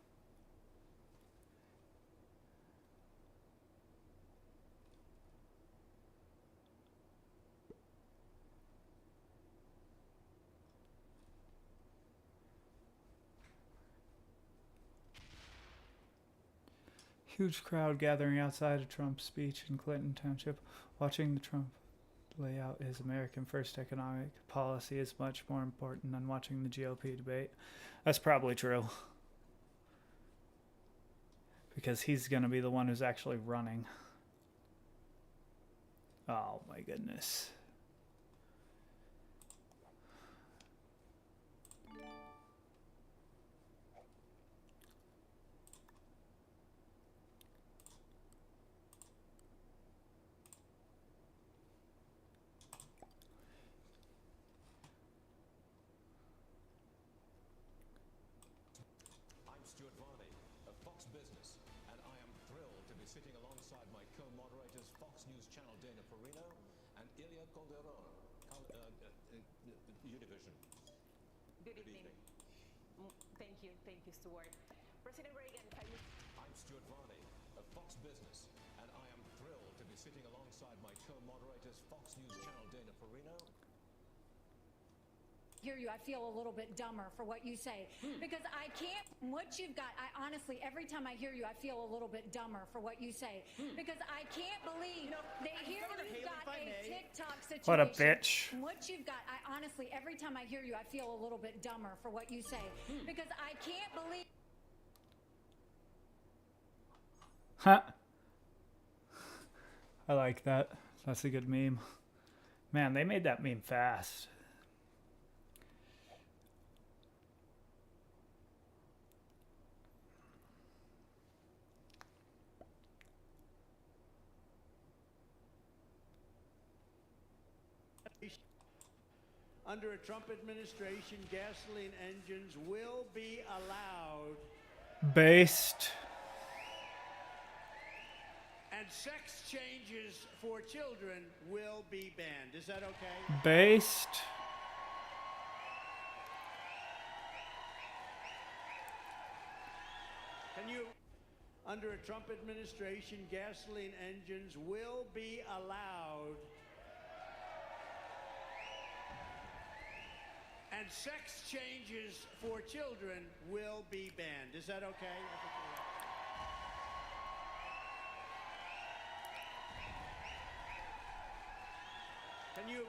Huge crowd gathering outside of Trump's speech in Clinton Township, watching the Trump lay out his American First economic policy is much more important than watching the GOP debate. That's probably true. Because he's going to be the one who's actually running. Oh my goodness. I'm Stuart Varney of Fox Business, and I am thrilled to be sitting alongside my co-moderators, Fox News Channel Dana Perino and Ilya Calderon, Univision. Good evening. Thank you, Stuart. President Reagan, I'm Stuart Varney of Fox Business, and I am thrilled to be sitting alongside my co-moderators, Fox News Channel Dana Perino. Hear you, I feel a little bit dumber for what you say because I can't. What you've got, I honestly, every time I hear you, I feel a little bit dumber for what you say because I can't believe they hear you've got a TikTok situation. What a bitch. What you've got, I honestly, every time I hear you, I feel a little bit dumber for what you say because I can't believe. Huh. I like that. That's a good meme. Man, they made that meme fast. Under a Trump administration, gasoline engines will be allowed. Based. And sex changes for children will be banned. Is that okay? Based. Can you? Under a Trump administration, gasoline engines will be allowed. And sex changes for children will be banned. Is that okay? Can you?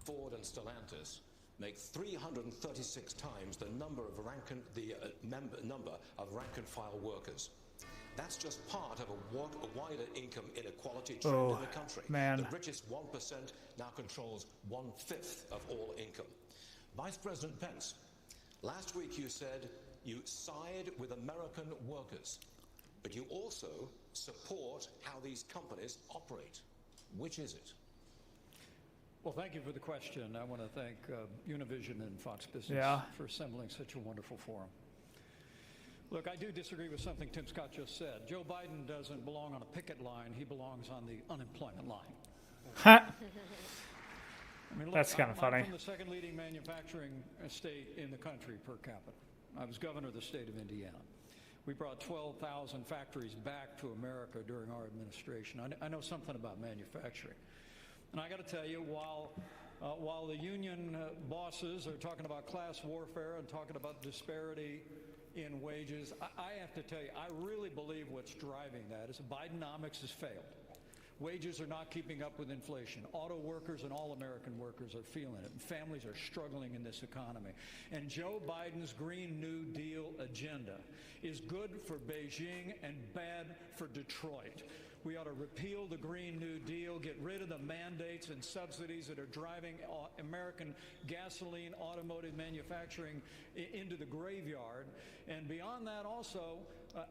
Ford and Stellantis make 336 times the number of number of rank-and-file workers. That's just part of a wider income inequality trend in the country. Man. The richest 1% now controls 1/5 of all income. Vice President Pence, last week you said you side with American workers, but you also support how these companies operate. Which is it? Well, thank you for the question. I want to thank Univision and Fox Business for assembling such a wonderful forum. Look, I do disagree with something Tim Scott just said. Joe Biden doesn't belong on a picket line. He belongs on the unemployment line. Ha! I mean, look, That's kind of funny. I'm from the second leading manufacturing state in the country per capita. I was governor of the state of Indiana. We brought 12,000 factories back to America during our administration. I know something about manufacturing. And I got to tell you, while the union bosses are talking about class warfare and talking about disparity in wages, I have to tell you, I really believe what's driving that is Bidenomics has failed. Wages are not keeping up with inflation. Auto workers and all American workers are feeling it. And families are struggling in this economy. And Joe Biden's Green New Deal agenda is good for Beijing and bad for Detroit. We ought to repeal the Green New Deal, get rid of the mandates and subsidies that are driving American gasoline automotive manufacturing into the graveyard. And beyond that also,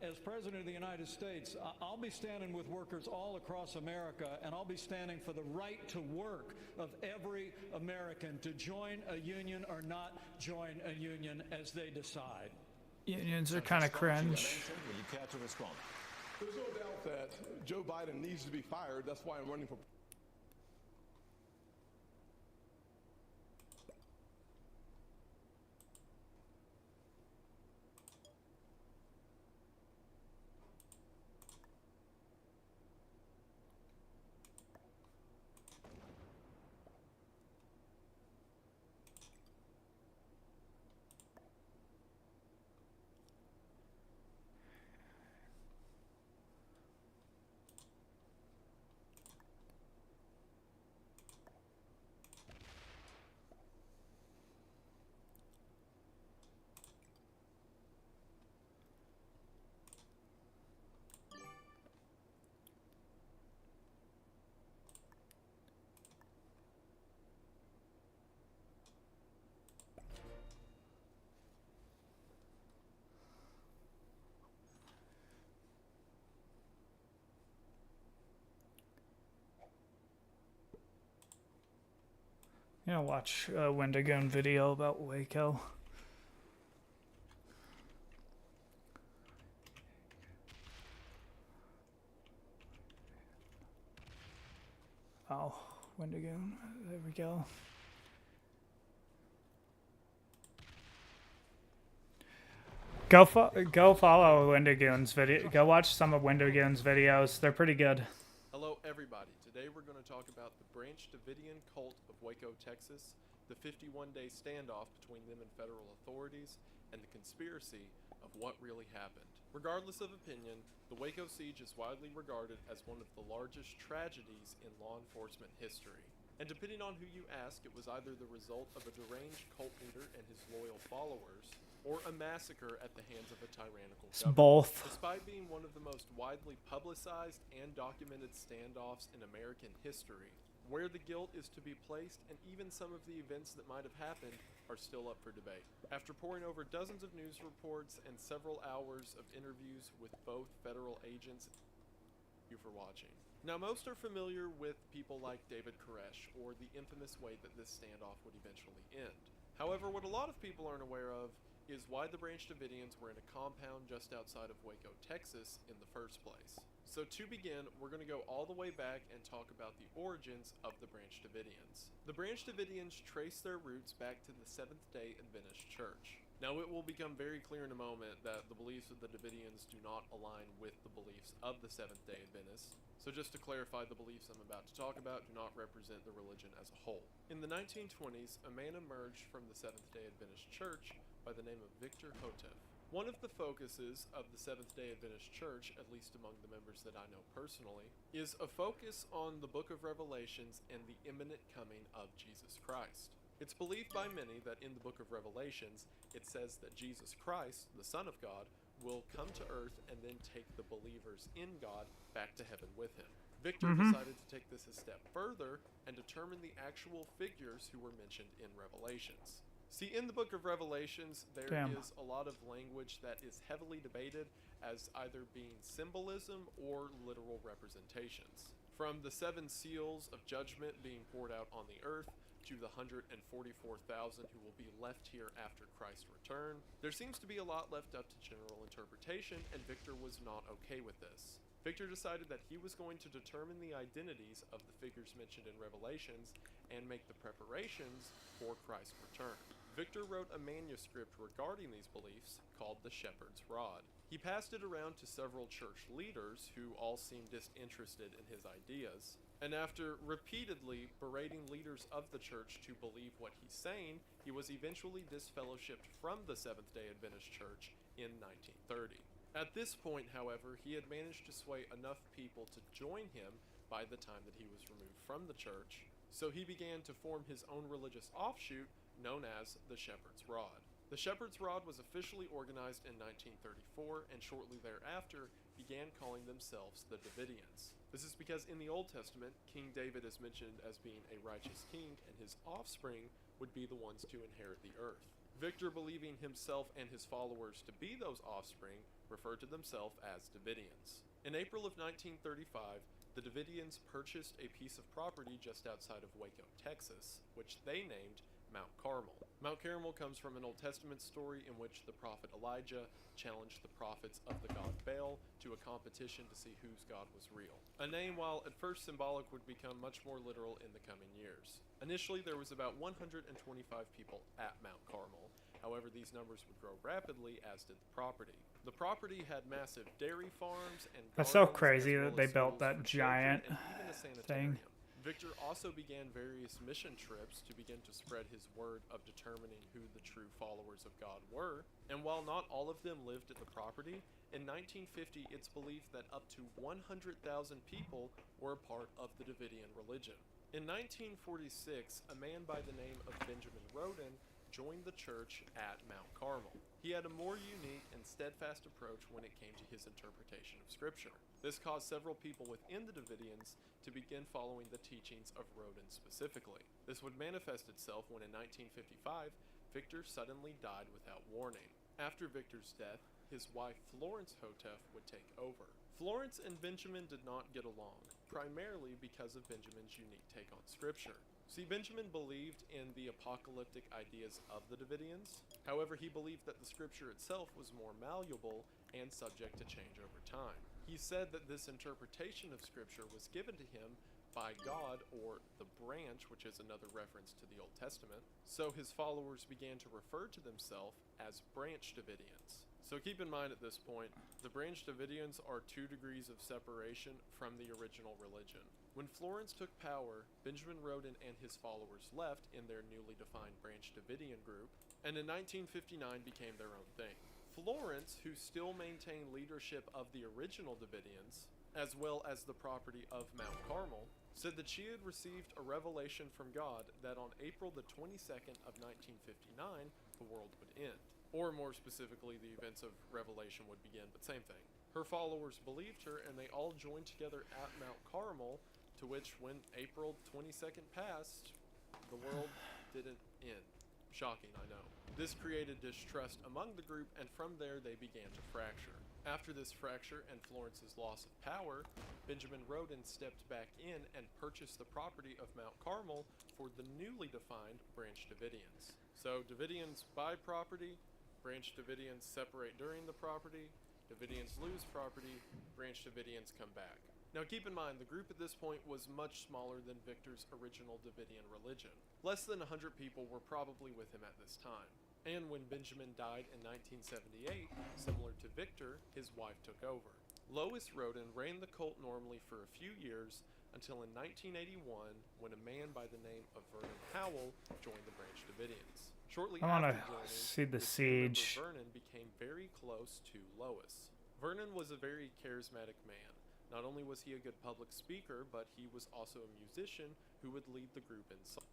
as President of the United States, I'll be standing with workers all across America, and I'll be standing for the right to work of every American to join a union or not join a union as they decide. Unions are kind of cringe. Will you care to respond? There's no doubt that Joe Biden needs to be fired. That's why I'm running for I'm gonna watch a Wendigoon video about Waco. Oh, Wendigoon. There we go. Go follow Wendigoon's video. Go watch some of Wendigoon's videos. They're pretty good. Hello, everybody. Today we're going to talk about the Branch Davidian cult of Waco, Texas, the 51-day standoff between them and federal authorities, and the conspiracy of what really happened. Regardless of opinion, the Waco siege is widely regarded as one of the largest tragedies in law enforcement history. And depending on who you ask, it was either the result of a deranged cult leader and his loyal followers, or a massacre at the hands of a tyrannical government. Both. Despite being one of the most widely publicized and documented standoffs in American history, where the guilt is to be placed and even some of the events that might have happened are still up for debate. After poring over dozens of news reports and several hours of interviews with both federal agents, thank you for watching. Now, most are familiar with people like David Koresh, or the infamous way that this standoff would eventually end. However, what a lot of people aren't aware of is why the Branch Davidians were in a compound just outside of Waco, Texas in the first place. So to begin, we're going to go all the way back and talk about the origins of the Branch Davidians. The Branch Davidians trace their roots back to the Seventh-day Adventist Church. Now, it will become very clear in a moment that the beliefs of the Davidians do not align with the beliefs of the Seventh-day Adventists. So just to clarify, the beliefs I'm about to talk about do not represent the religion as a whole. In the 1920s, a man emerged from the Seventh-day Adventist Church by the name of Victor Houteff. One of the focuses of the Seventh-day Adventist Church, at least among the members that I know personally, is a focus on the book of Revelations and the imminent coming of Jesus Christ. It's believed by many that in the book of Revelations, it says that Jesus Christ, the Son of God, will come to earth and then take the believers in God back to heaven with him. Victor decided to take this a step further and determine the actual figures who were mentioned in Revelations. See, in the book of Revelations, there is a lot of language that is heavily debated as either being symbolism or literal representations. From the 7 seals of judgment being poured out on the earth to the 144,000 who will be left here after Christ's return, there seems to be a lot left up to general interpretation, and Victor was not okay with this. Victor decided that he was going to determine the identities of the figures mentioned in Revelations and make the preparations for Christ's return. Victor wrote a manuscript regarding these beliefs called the Shepherd's Rod. He passed it around to several church leaders who all seemed disinterested in his ideas, and after repeatedly berating leaders of the church to believe what he's saying, he was eventually disfellowshipped from the Seventh-day Adventist Church in 1930. At this point, however, he had managed to sway enough people to join him by the time that he was removed from the church, so he began to form his own religious offshoot known as the Shepherd's Rod. The Shepherd's Rod was officially organized in 1934 and shortly thereafter began calling themselves the Davidians. This is because in the Old Testament, King David is mentioned as being a righteous king and his offspring would be the ones to inherit the earth. Victor, believing himself and his followers to be those offspring, referred to themselves as Davidians. In April of 1935, the Davidians purchased a piece of property just outside of Waco, Texas, which they named Mount Carmel. Mount Carmel comes from an Old Testament story in which the prophet Elijah challenged the prophets of the god Baal to a competition to see whose god was real. A name, while at first symbolic, would become much more literal in the coming years. Initially, there was about 125 people at Mount Carmel. However, these numbers would grow rapidly, as did the property. The property had massive dairy farms and That's so gardens, crazy as well that they as built schools that for children giant and even a sanitarium. thing. Victor also began various mission trips to begin to spread his word of determining who the true followers of God were, and while not all of them lived at the property, in 1950 it's believed that up to 100,000 people were a part of the Davidian religion. In 1946, a man by the name of Benjamin Roden joined the church at Mount Carmel. He had a more unique and steadfast approach when it came to his interpretation of Scripture. This caused several people within the Davidians to begin following the teachings of Roden specifically. This would manifest itself when in 1955, Victor suddenly died without warning. After Victor's death, his wife Florence Hotef would take over. Florence and Benjamin did not get along, primarily because of Benjamin's unique take on Scripture. See, Benjamin believed in the apocalyptic ideas of the Davidians. However, he believed that the Scripture itself was more malleable and subject to change over time. He said that this interpretation of Scripture was given to him by God, or the branch, which is another reference to the Old Testament, so his followers began to refer to themselves as Branch Davidians. So keep in mind at this point, the Branch Davidians are 2 degrees of separation from the original religion. When Florence took power, Benjamin Roden and his followers left in their newly defined Branch Davidian group, and in 1959 became their own thing. Florence, who still maintained leadership of the original Davidians, as well as the property of Mount Carmel, said that she had received a revelation from God that on April the 22nd of 1959, the world would end. Or more specifically, the events of Revelation would begin, but same thing. Her followers believed her, and they all joined together at Mount Carmel, to which, when April 22nd passed, the world didn't end. Shocking, I know. This created distrust among the group, and from there they began to fracture. After this fracture and Florence's loss of power, Benjamin Roden stepped back in and purchased the property of Mount Carmel for the newly defined Branch Davidians. So Davidians buy property, Branch Davidians separate during the property, Davidians lose property, Branch Davidians come back. Now keep in mind, the group at this point was much smaller than Victor's original Davidian religion. Less than 100 people were probably with him at this time. And when Benjamin died in 1978, similar to Victor, his wife took over. Lois Roden ran the cult normally for a few years until in 1981, when a man by the name of Vernon Howell joined the Branch Davidians. Shortly I want to after joining, see the this new member, siege. Vernon became very close to Lois. Vernon was a very charismatic man. Not only was he a good public speaker, but he was also a musician who would lead the group in song.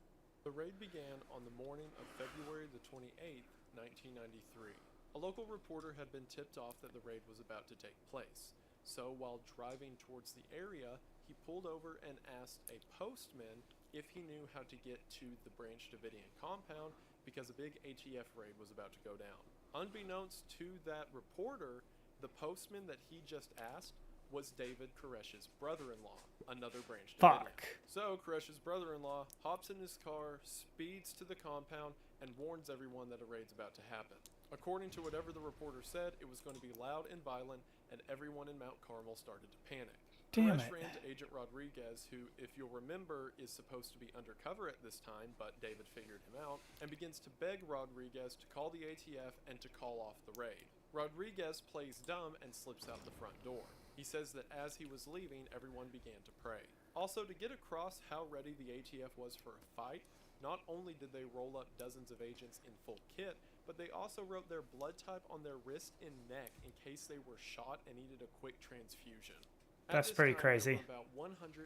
The raid began on the morning of February the 28th, 1993. A local reporter had been tipped off that the raid was about to take place. So while driving towards the area, he pulled over and asked a postman if he knew how to get to the Branch Davidian compound because a big ATF raid was about to go down. Unbeknownst to that reporter, the postman that he just asked was David Koresh's brother-in-law, another Branch Davidian. Fuck. So Koresh's brother-in-law hops in his car, speeds to the compound, and warns everyone that a raid's about to happen. According to whatever the reporter said, it was going to be loud and violent, and everyone in Mount Carmel started to panic. Damn Koresh it. ran to Agent Rodriguez, who, if you'll remember, is supposed to be undercover at this time, but David figured him out, and begins to beg Rodriguez to call the ATF and to call off the raid. Rodriguez plays dumb and slips out the front door. He says that as he was leaving, everyone began to pray. Also, to get across how ready the ATF was for a fight, not only did they roll up dozens of agents in full kit, but they also wrote their blood type on their wrist and neck in case they were shot and needed a quick transfusion. At That's this pretty time, crazy. There were about 115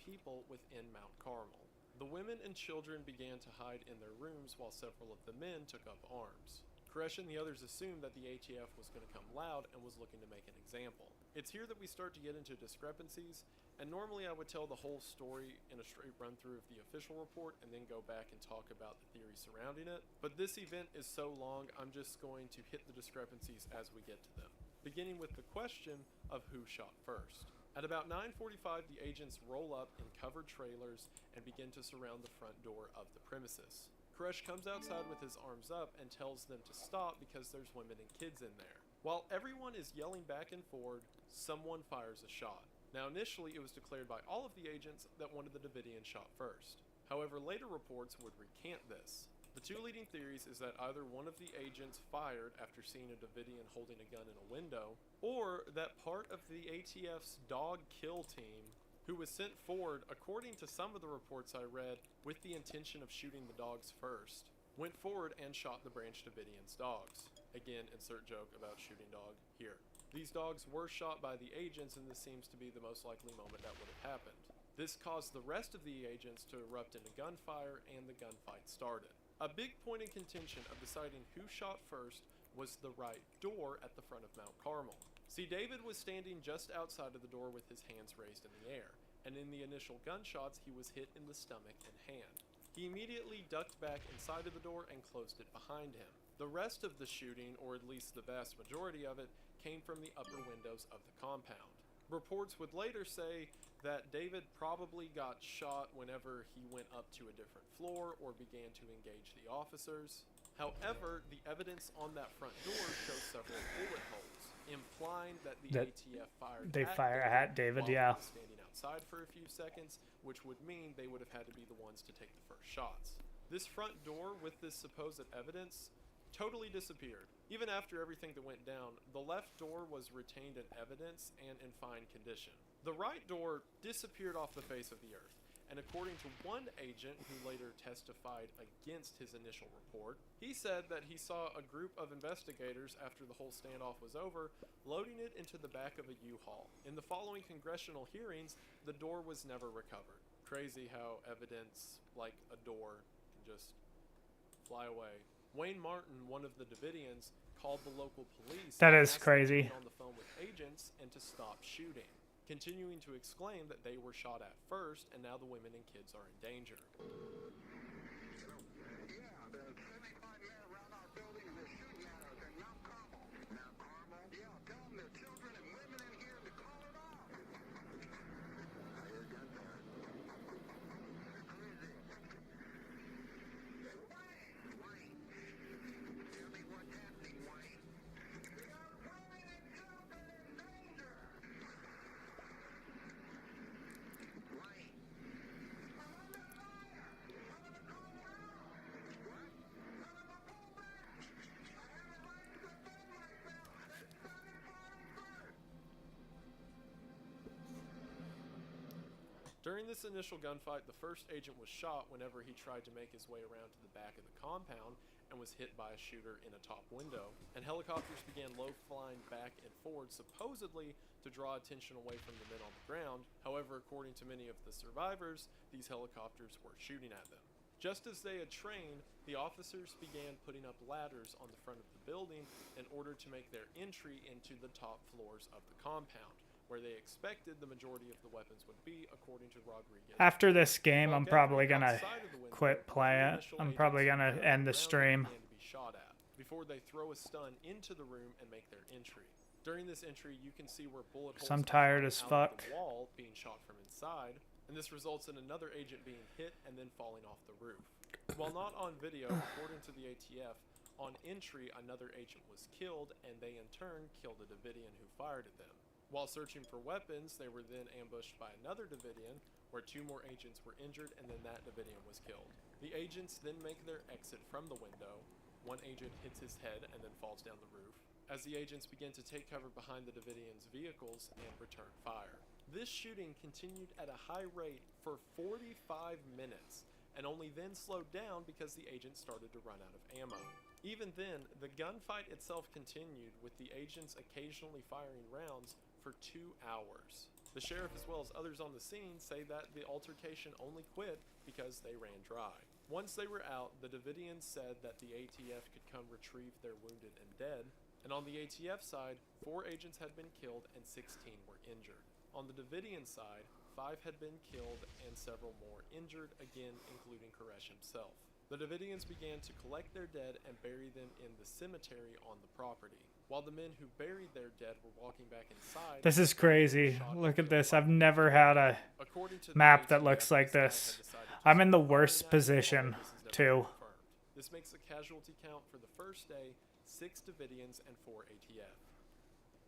people within Mount Carmel. The women and children began to hide in their rooms while several of the men took up arms. Koresh and the others assumed that the ATF was going to come loud and was looking to make an example. It's here that we start to get into discrepancies, and normally I would tell the whole story in a straight run through of the official report and then go back and talk about the theories surrounding it. But this event is so long, I'm just going to hit the discrepancies as we get to them. Beginning with the question of who shot first. At about 9:45, the agents roll up in covered trailers and begin to surround the front door of the premises. Koresh comes outside with his arms up and tells them to stop because there's women and kids in there. While everyone is yelling back and forward, someone fires a shot. Now initially it was declared by all of the agents that one of the Davidians shot first. However, later reports would recant this. The two leading theories is that either one of the agents fired after seeing a Davidian holding a gun in a window, or that part of the ATF's dog kill team, who was sent forward, according to some of the reports I read, with the intention of shooting the dogs first, went forward and shot the Branch Davidians' dogs. Again, insert joke about shooting dog here. These dogs were shot by the agents, and this seems to be the most likely moment that would have happened. This caused the rest of the agents to erupt into gunfire, and the gunfight started. A big point in contention of deciding who shot first was the right door at the front of Mount Carmel. See, David was standing just outside of the door with his hands raised in the air, and in the initial gunshots, he was hit in the stomach and hand. He immediately ducked back inside of the door and closed it behind him. The rest of the shooting, or at least the vast majority of it, came from the upper windows of the compound. Reports would later say that David probably got shot whenever he went up to a different floor or began to engage the officers. However, the evidence on that front door shows several bullet holes, implying that the ATF fired They fire at David, while yeah. he was standing outside for a few seconds, which would mean they would have had to be the ones to take the first shots. This front door with this supposed evidence totally disappeared. Even after everything that went down, the left door was retained in evidence and in fine condition. The right door disappeared off the face of the earth, and according to one agent who later testified against his initial report, he said that he saw a group of investigators after the whole standoff was over, loading it into the back of a U-Haul. In the following congressional hearings, the door was never recovered. Crazy how evidence like a door can just fly away. Wayne Martin, one of the Davidians, called the local police. That and is asked them to crazy. get on the phone with agents and to stop shooting, continuing to exclaim that they were shot at first and now the women and kids are in danger. During this initial gunfight, the first agent was shot whenever he tried to make his way around to the back of the compound and was hit by a shooter in a top window, and helicopters began low-flying back and forward, supposedly to draw attention away from the men on the ground. However, according to many of the survivors, these helicopters were shooting at them. Just as they had trained, the officers began putting up ladders on the front of the building in order to make their entry into the top floors of the compound, where they expected the majority of the weapons would be, according to Rodriguez. After this game, I'm probably gonna quit playing it. I'm probably gonna end the stream. To be shot at before they throw a stun into the room and make their entry. During this entry, you can see where bullet holes I'm are tired coming as out fuck. of the wall, being shot from inside, and this results in another agent being hit and then falling off the roof. While not on video, according to the ATF, on entry, another agent was killed, and they in turn killed a Davidian who fired at them. While searching for weapons, they were then ambushed by another Davidian, where 2 more agents were injured, and then that Davidian was killed. The agents then make their exit from the window. One agent hits his head and then falls down the roof, as the agents begin to take cover behind the Davidians' vehicles and return fire. This shooting continued at a high rate for 45 minutes, and only then slowed down because the agents started to run out of ammo. Even then, the gunfight itself continued, with the agents occasionally firing rounds for 2 hours. The sheriff, as well as others on the scene, say that the altercation only quit because they ran dry. Once they were out, the Davidians said that the ATF could come retrieve their wounded and dead, and on the ATF side, 4 agents had been killed and 16 were injured. On the Davidian side, 5 had been killed and several more injured, again including Koresh himself. The Davidians began to collect their dead and bury them in the cemetery on the property. While the men who buried their dead were walking back inside... This is crazy. Look at this. I've never had a map that looks like this. I'm in the worst position, too. This makes the casualty count for the first day 6 Davidians and 4 ATF.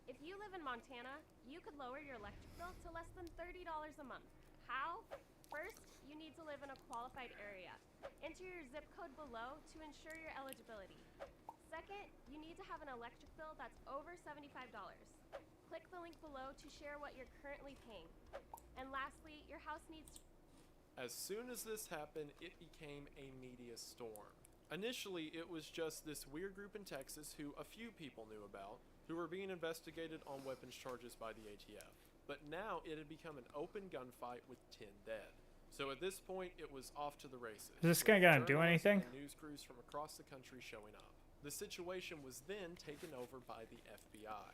If you live in Montana, you could lower your electric bill to less than $30 a month. How? First, you need to live in a qualified area. Enter your zip code below to ensure your eligibility. Second, you need to have an electric bill that's over $75. Click the link below to share what you're currently paying. And lastly, your house needs to... As soon as this happened, it became a media storm. Initially, it was just this weird group in Texas who a few people knew about, who were being investigated on weapons charges by the ATF. But now it had become an open gunfight with 10 dead. So at this point, it was off to the races. Is this guy gonna do anything? And news crews from across the country showing up. The situation was then taken over by the FBI.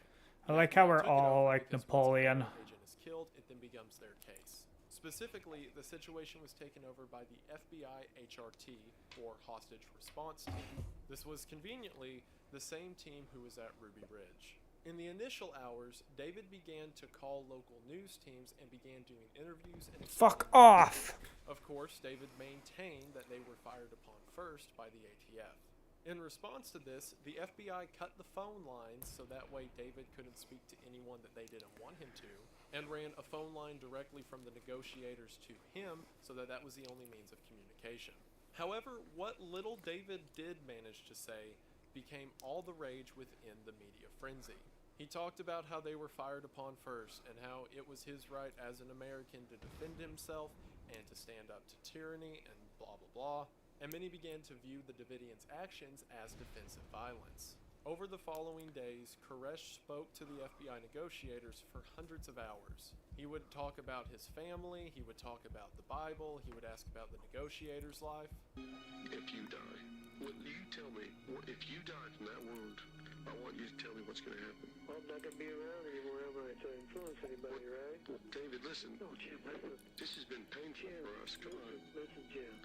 I like how we're all like Napoleon. Agent is killed, it then becomes their case. Specifically, the situation was taken over by the FBI HRT, or Hostage Response Team. This was conveniently the same team who was at Ruby Ridge. In the initial hours, David began to call local news teams and began doing interviews and... Fuck off! Of course, David maintained that they were fired upon first by the ATF. In response to this, the FBI cut the phone lines so that way David couldn't speak to anyone that they didn't want him to, and ran a phone line directly from the negotiators to him so that that was the only means of communication. However, what little David did manage to say became all the rage within the media frenzy. He talked about how they were fired upon first and how it was his right as an American to defend himself and to stand up to tyranny and blah blah blah, and many began to view the Davidians' actions as defensive violence. Over the following days, Koresh spoke to the FBI negotiators for hundreds of hours. He would talk about his family, he would talk about the Bible, he would ask about the negotiator's life. If you die, you tell me, if you die from that wound, I want you to tell me what's going to happen. I'm not going to be around anymore, am I, to influence anybody, right? Well, David, listen. No, Jim, listen. This has been painful Jim, for us. Come on. Listen, Jim.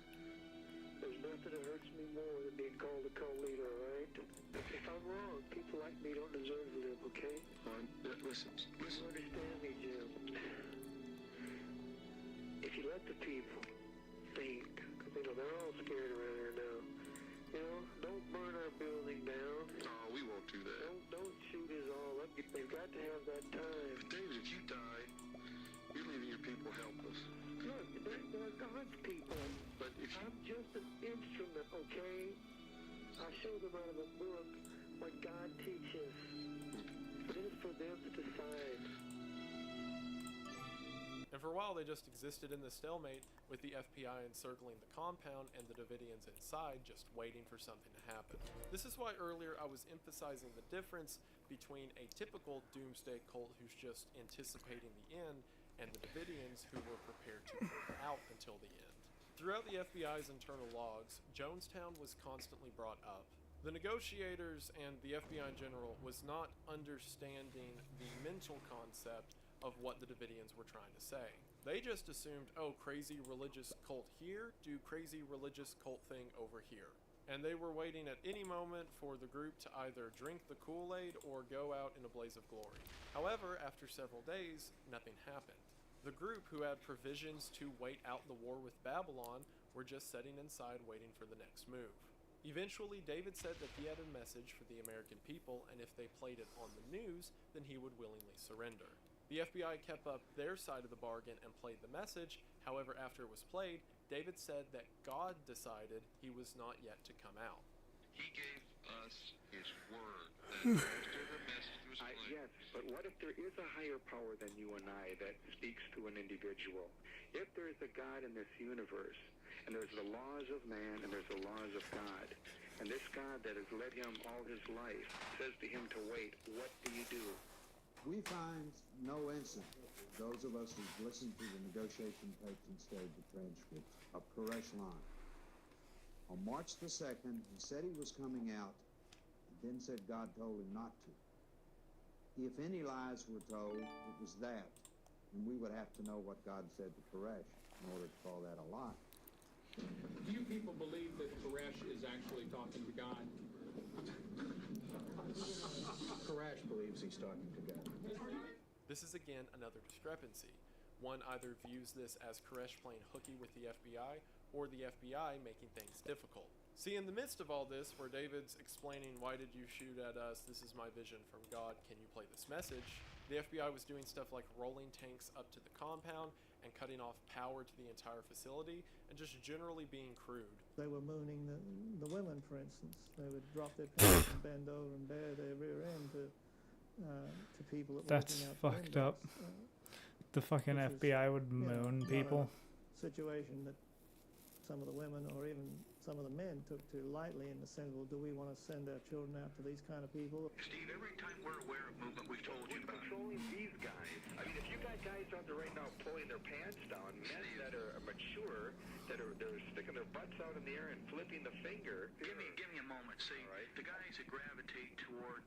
There's nothing that hurts me more than being called a cult leader, all right? If I'm wrong, people like me don't deserve to live, okay? Listen. You understand me, Jim. If you let the people think, they're all scared around here now. Don't burn our building down. Oh, we won't do that. Don't shoot us all up. They've got to have that time. But David, if you die, you're leaving your people helpless. Look, they're God's people. But if I'm just an instrument, okay? I show them out of a book what God teaches. But it is for them to decide. And for a while they just existed in this stalemate with the FBI encircling the compound and the Davidians inside just waiting for something to happen. This is why earlier I was emphasizing the difference between a typical doomsday cult who's just anticipating the end and the Davidians who were prepared to hold out until the end. Throughout the FBI's internal logs, Jonestown was constantly brought up. The negotiators and the FBI in general was not understanding the mental concept of what the Davidians were trying to say. They just assumed, oh, crazy religious cult here, do crazy religious cult thing over here. And they were waiting at any moment for the group to either drink the Kool-Aid or go out in a blaze of glory. However, after several days, nothing happened. The group who had provisions to wait out the war with Babylon were just sitting inside waiting for the next move. Eventually, David said that he had a message for the American people, and if they played it on the news, then he would willingly surrender. The FBI kept up their side of the bargain and played the message. However, after it was played, David said that God decided he was not yet to come out. he gave us his word that after the message was played. Yes, but what if there is a higher power than you and I that speaks to an individual? If there is a God in this universe, and there's the laws of man and there's the laws of God, and this God that has led him all his life says to him to wait, what do you do? We find no incident, those of us who've listened to the negotiation tapes and studied the transcripts, of Koresh lying. On March the 2nd, he said he was coming out, and then said God told him not to. If any lies were told, it was that, and we would have to know what God said to Koresh in order to call that a lie. Do you people believe that Koresh is actually talking to God? Koresh believes he's talking to God. This is again another discrepancy. One either views this as Koresh playing hooky with the FBI, or the FBI making things difficult. See, in the midst of all this, where David's explaining, why did you shoot at us, this is my vision from God, can you play this message, the FBI was doing stuff like rolling tanks up to the compound and cutting off power to the entire facility, and just generally being crude. They were mooning the women, for instance. They would drop their pants and bend over and bare their rear end to people that were That's looking out fucked the windows. up. The fucking Which is, FBI would you know, moon not people. a situation that some of the women or even some of the men took to lightly in the sense, well, do we want to send our children out to these kind of people? Steve, every time we're aware of movement, we've told you about controlling these guys. I mean, if you got guys out there right now pulling their pants down, men that are mature, they're sticking their butts out in the air and flipping the finger. Give me a moment. See, the guys that gravitate toward,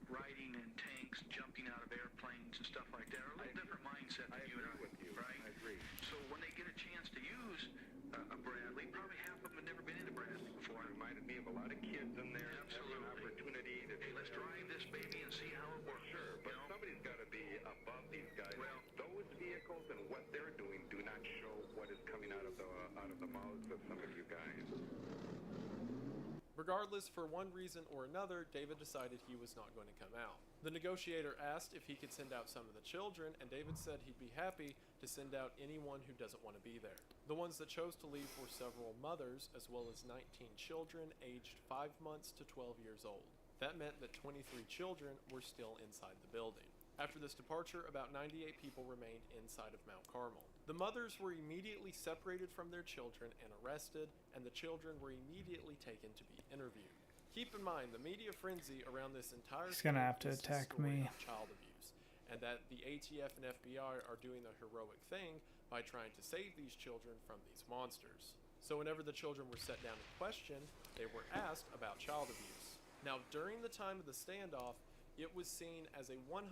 riding in tanks, jumping out of airplanes and stuff like that are a little different mindset than you and I. With you. Right? I agree. So when they get a chance to use a Bradley, probably half of them have never been in a Bradley before. It reminded me of a lot of kids in there. Absolutely. Having an opportunity to. Hey, let's drive this baby and see how it works. Sure, but somebody's got to be above these guys. Well, those vehicles and what they're doing do not show what is coming out of the mouths of some of you guys. Regardless, for one reason or another, David decided he was not going to come out. The negotiator asked if he could send out some of the children, and David said he'd be happy to send out anyone who doesn't want to be there. The ones that chose to leave were several mothers, as well as 19 children aged 5 months to 12 years old. That meant that 23 children were still inside the building. After this departure, about 98 people remained inside of Mount Carmel. The mothers were immediately separated from their children and arrested, and the children were immediately taken to be interviewed. Keep in mind, the media frenzy around this entire He's gonna thing have to is the attack story me. of child abuse, and that the ATF and FBI are doing the heroic thing by trying to save these children from these monsters. So whenever the children were set down and questioned, they were asked about child abuse. Now, during the time of the standoff, it was seen as a 100%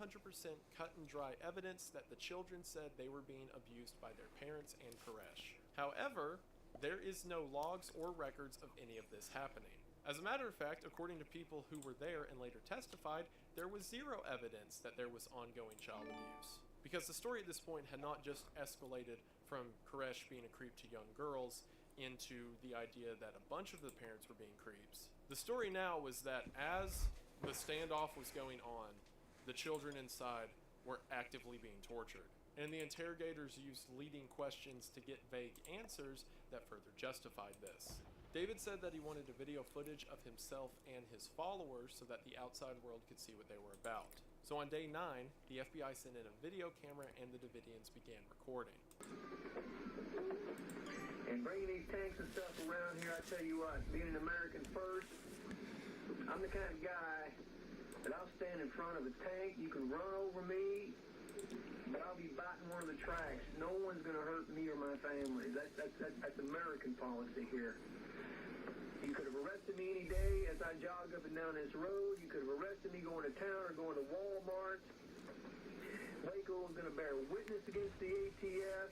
cut and dry evidence that the children said they were being abused by their parents and Koresh. However, there is no logs or records of any of this happening. As a matter of fact, according to people who were there and later testified, there was zero evidence that there was ongoing child abuse. Because the story at this point had not just escalated from Koresh being a creep to young girls into the idea that a bunch of the parents were being creeps. The story now was that as the standoff was going on, the children inside were actively being tortured, and the interrogators used leading questions to get vague answers that further justified this. David said that he wanted a video footage of himself and his followers so that the outside world could see what they were about. So on day 9, the FBI sent in a video camera and the Davidians began recording. And bringing these tanks and stuff around here, I tell you what, being an American first, I'm the kind of guy that I'll stand in front of a tank, you can run over me, but I'll be biting one of the tracks. No one's going to hurt me or my family. That's American policy here. You could have arrested me any day as I jog up and down this road. You could have arrested me going to town or going to Walmart. Waco is going to bear witness against the ATF.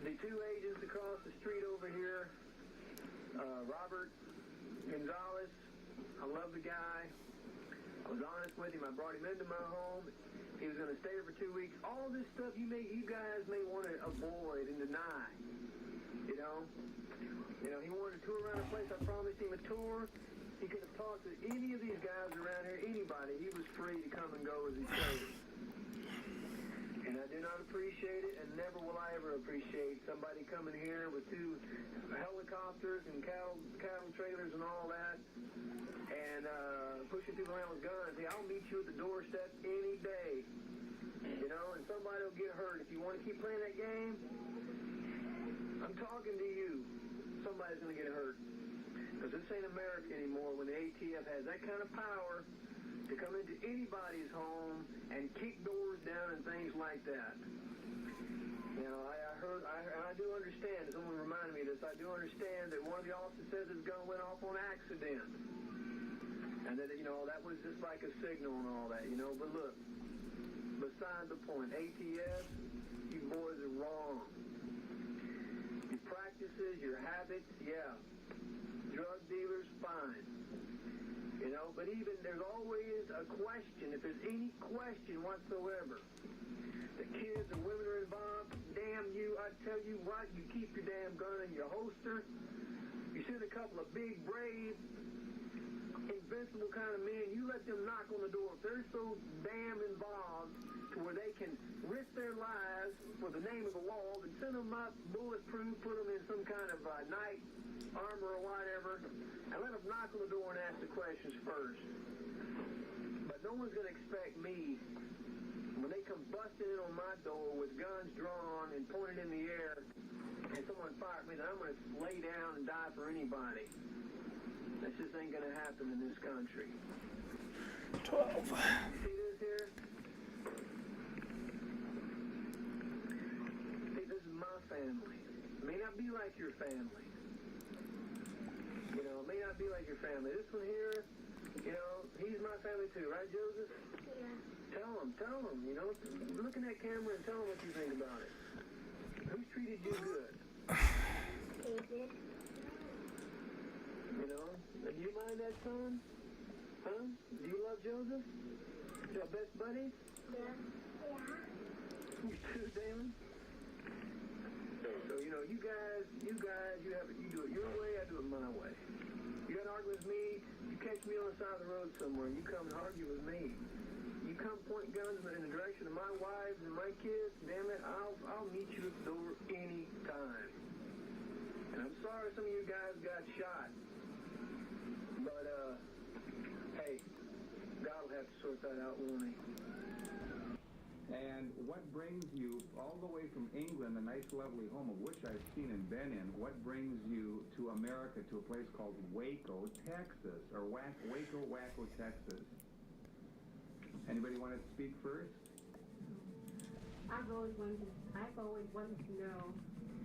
The 2 agents across the street over here, Robert Gonzalez, I love the guy. I was honest with him. I brought him into my home. He was going to stay here for 2 weeks. All this stuff you guys may want to avoid and deny. You know, he wanted to tour around the place. I promised him a tour. He could have talked to any of these guys around here, anybody. He was free to come and go as he chose. And I do not appreciate it, and never will I ever appreciate somebody coming here with 2 helicopters and cattle trailers and all that, and pushing people around with guns. Hey, I'll meet you at the doorstep any day. You know, and somebody will get hurt. If you want to keep playing that game, I'm talking to you. Somebody's going to get hurt. Because this ain't America anymore when the ATF has that kind of power to come into anybody's home and kick doors down and things like that. You know, I do understand, someone reminded me of this, I do understand that one of the officers says his gun went off on accident. And that, you know, that was just like a signal and all that, you know. But look, beside the point, ATF, you boys are wrong. Your practices, your habits, yeah. Drug dealers, fine. You know, but even there's always a question, if there's any question whatsoever. The kids and women are involved, damn you, I tell you what, you keep your damn gun in your holster. You send a couple of big, brave, invincible kind of men, you let them knock on the door. If they're so damn involved to where they can risk their lives for the name of the law, then send them up bulletproof, put them in some kind of night armor or whatever, and let them knock on the door and ask the questions first. But no one's going to expect me, when they come busting in on my door with guns drawn and pointed in the air, and someone fires me, then I'm going to lay down and die for anybody. That just ain't gonna happen in this country. 12. See this here? See, this is my family. It may not be like your family. You know, it may not be like your family. This one here, you know, he's my family too, right, Joseph? Yeah. Tell him, you know, look in that camera and tell him what you think about it. Who's treated you good? They did. You know, do you mind that, son? Huh? Do you love Joseph? Your best buddy? Yeah. You too, Damon? So, you know, you guys, you do it your way, I do it my way. You got to argue with me, you catch me on the side of the road somewhere, and you come and argue with me. You come point guns in the direction of my wives and my kids, damn it, I'll meet you at the door any time. And I'm sorry some of you guys got shot. But, hey, God will have to sort that out, won't he? And what brings you all the way from England, a nice lovely home of which I've seen and been in, what brings you to America, to a place called Waco, Texas, or Waco, Texas? Anybody want to speak first? I've always wanted to know,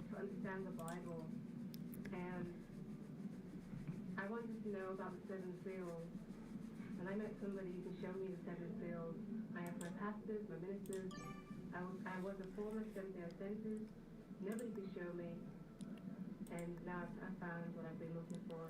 to understand the Bible, and I wanted to know about the 7 seals, and I met somebody who could show me the 7 seals. I have my pastors, my ministers. I was a former Seventh-day Adventist. Nobody could show me, and now I found what I've been looking for.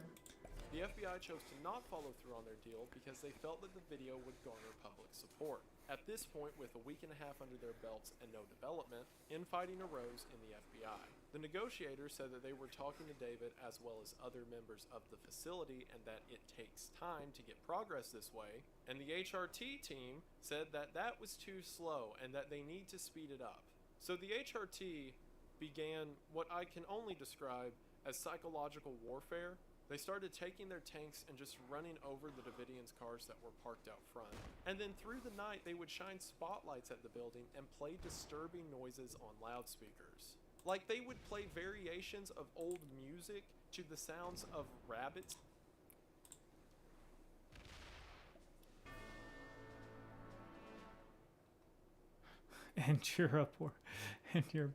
The FBI chose to not follow through on their deal because they felt that the video would garner public support. At this point, with a week and a half under their belts and no development, infighting arose in the FBI. The negotiators said that they were talking to David as well as other members of the facility and that it takes time to get progress this way, and the HRT team said that that was too slow and that they need to speed it up. So the HRT began what I can only describe as psychological warfare. They started taking their tanks and just running over the Davidians' cars that were parked out front. And then through the night, they would shine spotlights at the building and play disturbing noises on loudspeakers. Like they would play variations of old music to the sounds of rabbits. And you're a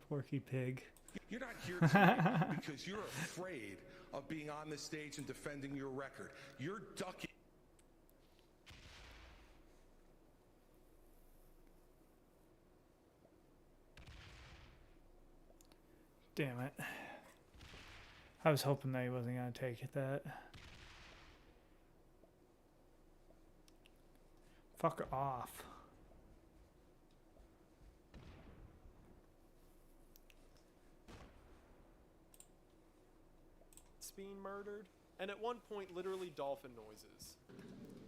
porky pig. You're not here today because you're afraid of being on the stage and defending your record. You're ducking. Damn it. I was hoping that he wasn't going to take that. Fuck off. Being murdered, and at one point literally dolphin noises.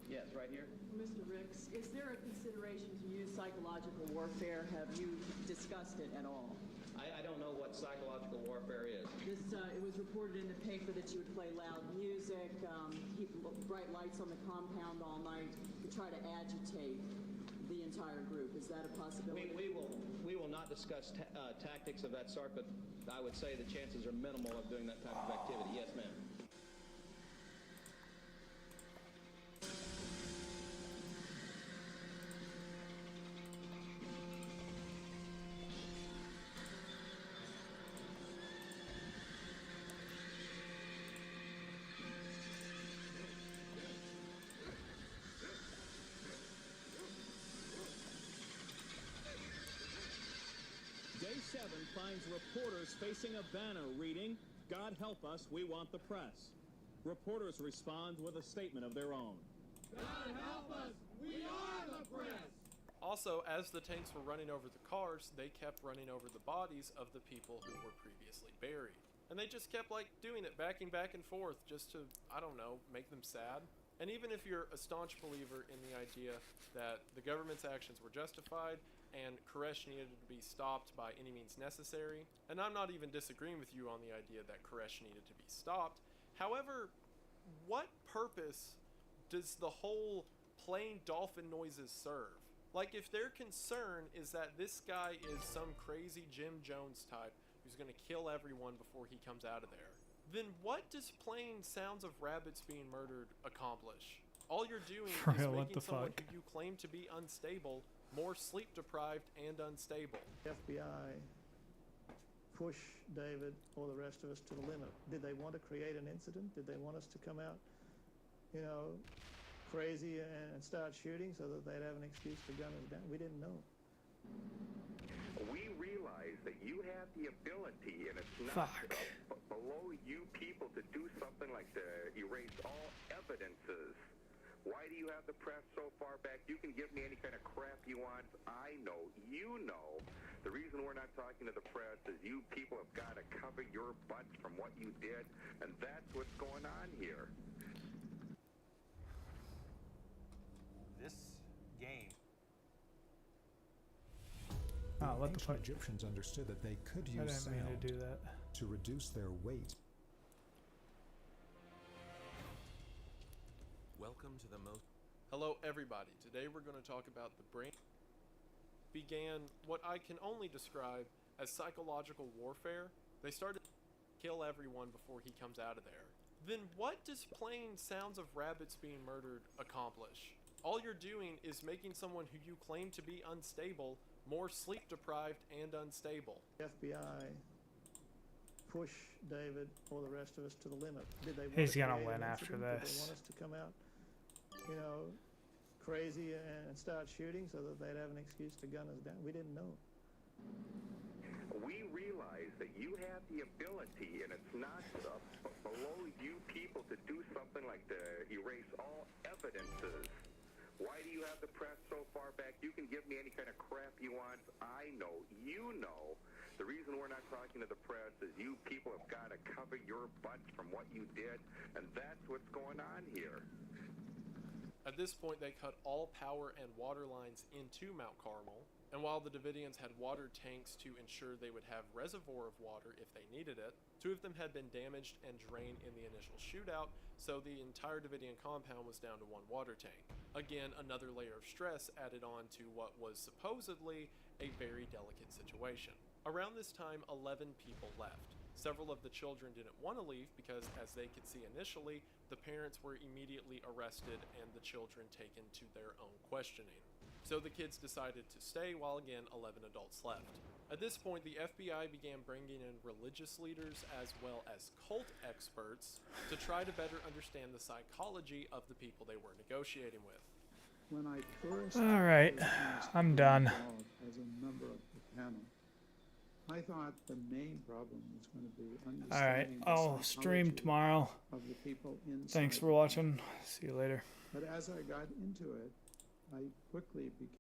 Yes, right here. Mr. Ricks, is there a consideration to use psychological warfare? Have you discussed it at all? I don't know what psychological warfare is. It was reported in the paper that you would play loud music, keep bright lights on the compound all night to try to agitate the entire group. Is that a possibility? We will not discuss tactics of that sort, but I would say the chances are minimal of doing that type of activity. Yes, ma'am. finds reporters facing a banner reading, "God help us, we want the press." Reporters respond with a statement of their own. God help us, we are the press. Also, as the tanks were running over the cars, they kept running over the bodies of the people who were previously buried. And they just kept like doing it, backing back and forth just to, I don't know, make them sad. And even if you're a staunch believer in the idea that the government's actions were justified and Koresh needed to be stopped by any means necessary, and I'm not even disagreeing with you on the idea that Koresh needed to be stopped, however, what purpose does the whole playing dolphin noises serve? Like, if their concern is that this guy is some crazy Jim Jones type who's going to kill everyone before he comes out of there, then what does playing sounds of rabbits being murdered accomplish? All you're doing For is real, what making the someone fuck? who you claim to be unstable more sleep deprived and unstable. FBI push David or the rest of us to the limit. Did they want to create an incident? Did they want us to come out, you know, crazy and start shooting so that they'd have an excuse to gun us down? We didn't know. We realize that you have the ability, and it's not below you people to do something like to erase all evidences. Why do you have the press so far back? You can give me any kind of crap you want. I know, you know. The reason we're not talking to the press is you people have got to cover your butts from what you did, and that's what's going on here. This game. Oh, what the fuck? Egyptians understood that they could I use didn't mean sound to do that. to reduce their weight. Welcome to the most... Hello everybody, today we're going to talk about the brain began what I can only describe as psychological warfare. They started to kill everyone before he comes out of there. Then what does playing sounds of rabbits being murdered accomplish? All you're doing is making someone who you claim to be unstable more sleep deprived and unstable. FBI push David or the rest of us to the limit. Did they want He's to gonna create win an after incident? Did this. they want us to come out, you know, crazy and start shooting so that they'd have an excuse to gun us down? We didn't know. We realize that you have the ability, and it's not below you people to do something like to erase all evidences. Why do you have the press so far back? You can give me any kind of crap you want. I know, you know. The reason we're not talking to the press is you people have got to cover your butts from what you did, and that's what's going on here. At this point, they cut all power and water lines into Mount Carmel, and while the Davidians had water tanks to ensure they would have reservoir of water if they needed it, 2 of them had been damaged and drained in the initial shootout, so the entire Davidian compound was down to 1 water tank. Again, another layer of stress added on to what was supposedly a very delicate situation. Around this time, 11 people left. Several of the children didn't want to leave because, as they could see initially, the parents were immediately arrested and the children taken to their own questioning. So the kids decided to stay while again 11 adults left. At this point, the FBI began bringing in religious leaders as well as cult experts to try to better understand the psychology of the people they were negotiating with. When I first All right, I'm done. as a member of the panel, I thought the main problem was going to be understanding All right, the I'll stream psychology tomorrow. of the people inside. Thanks for watching. See you later. But as I got into it, I quickly became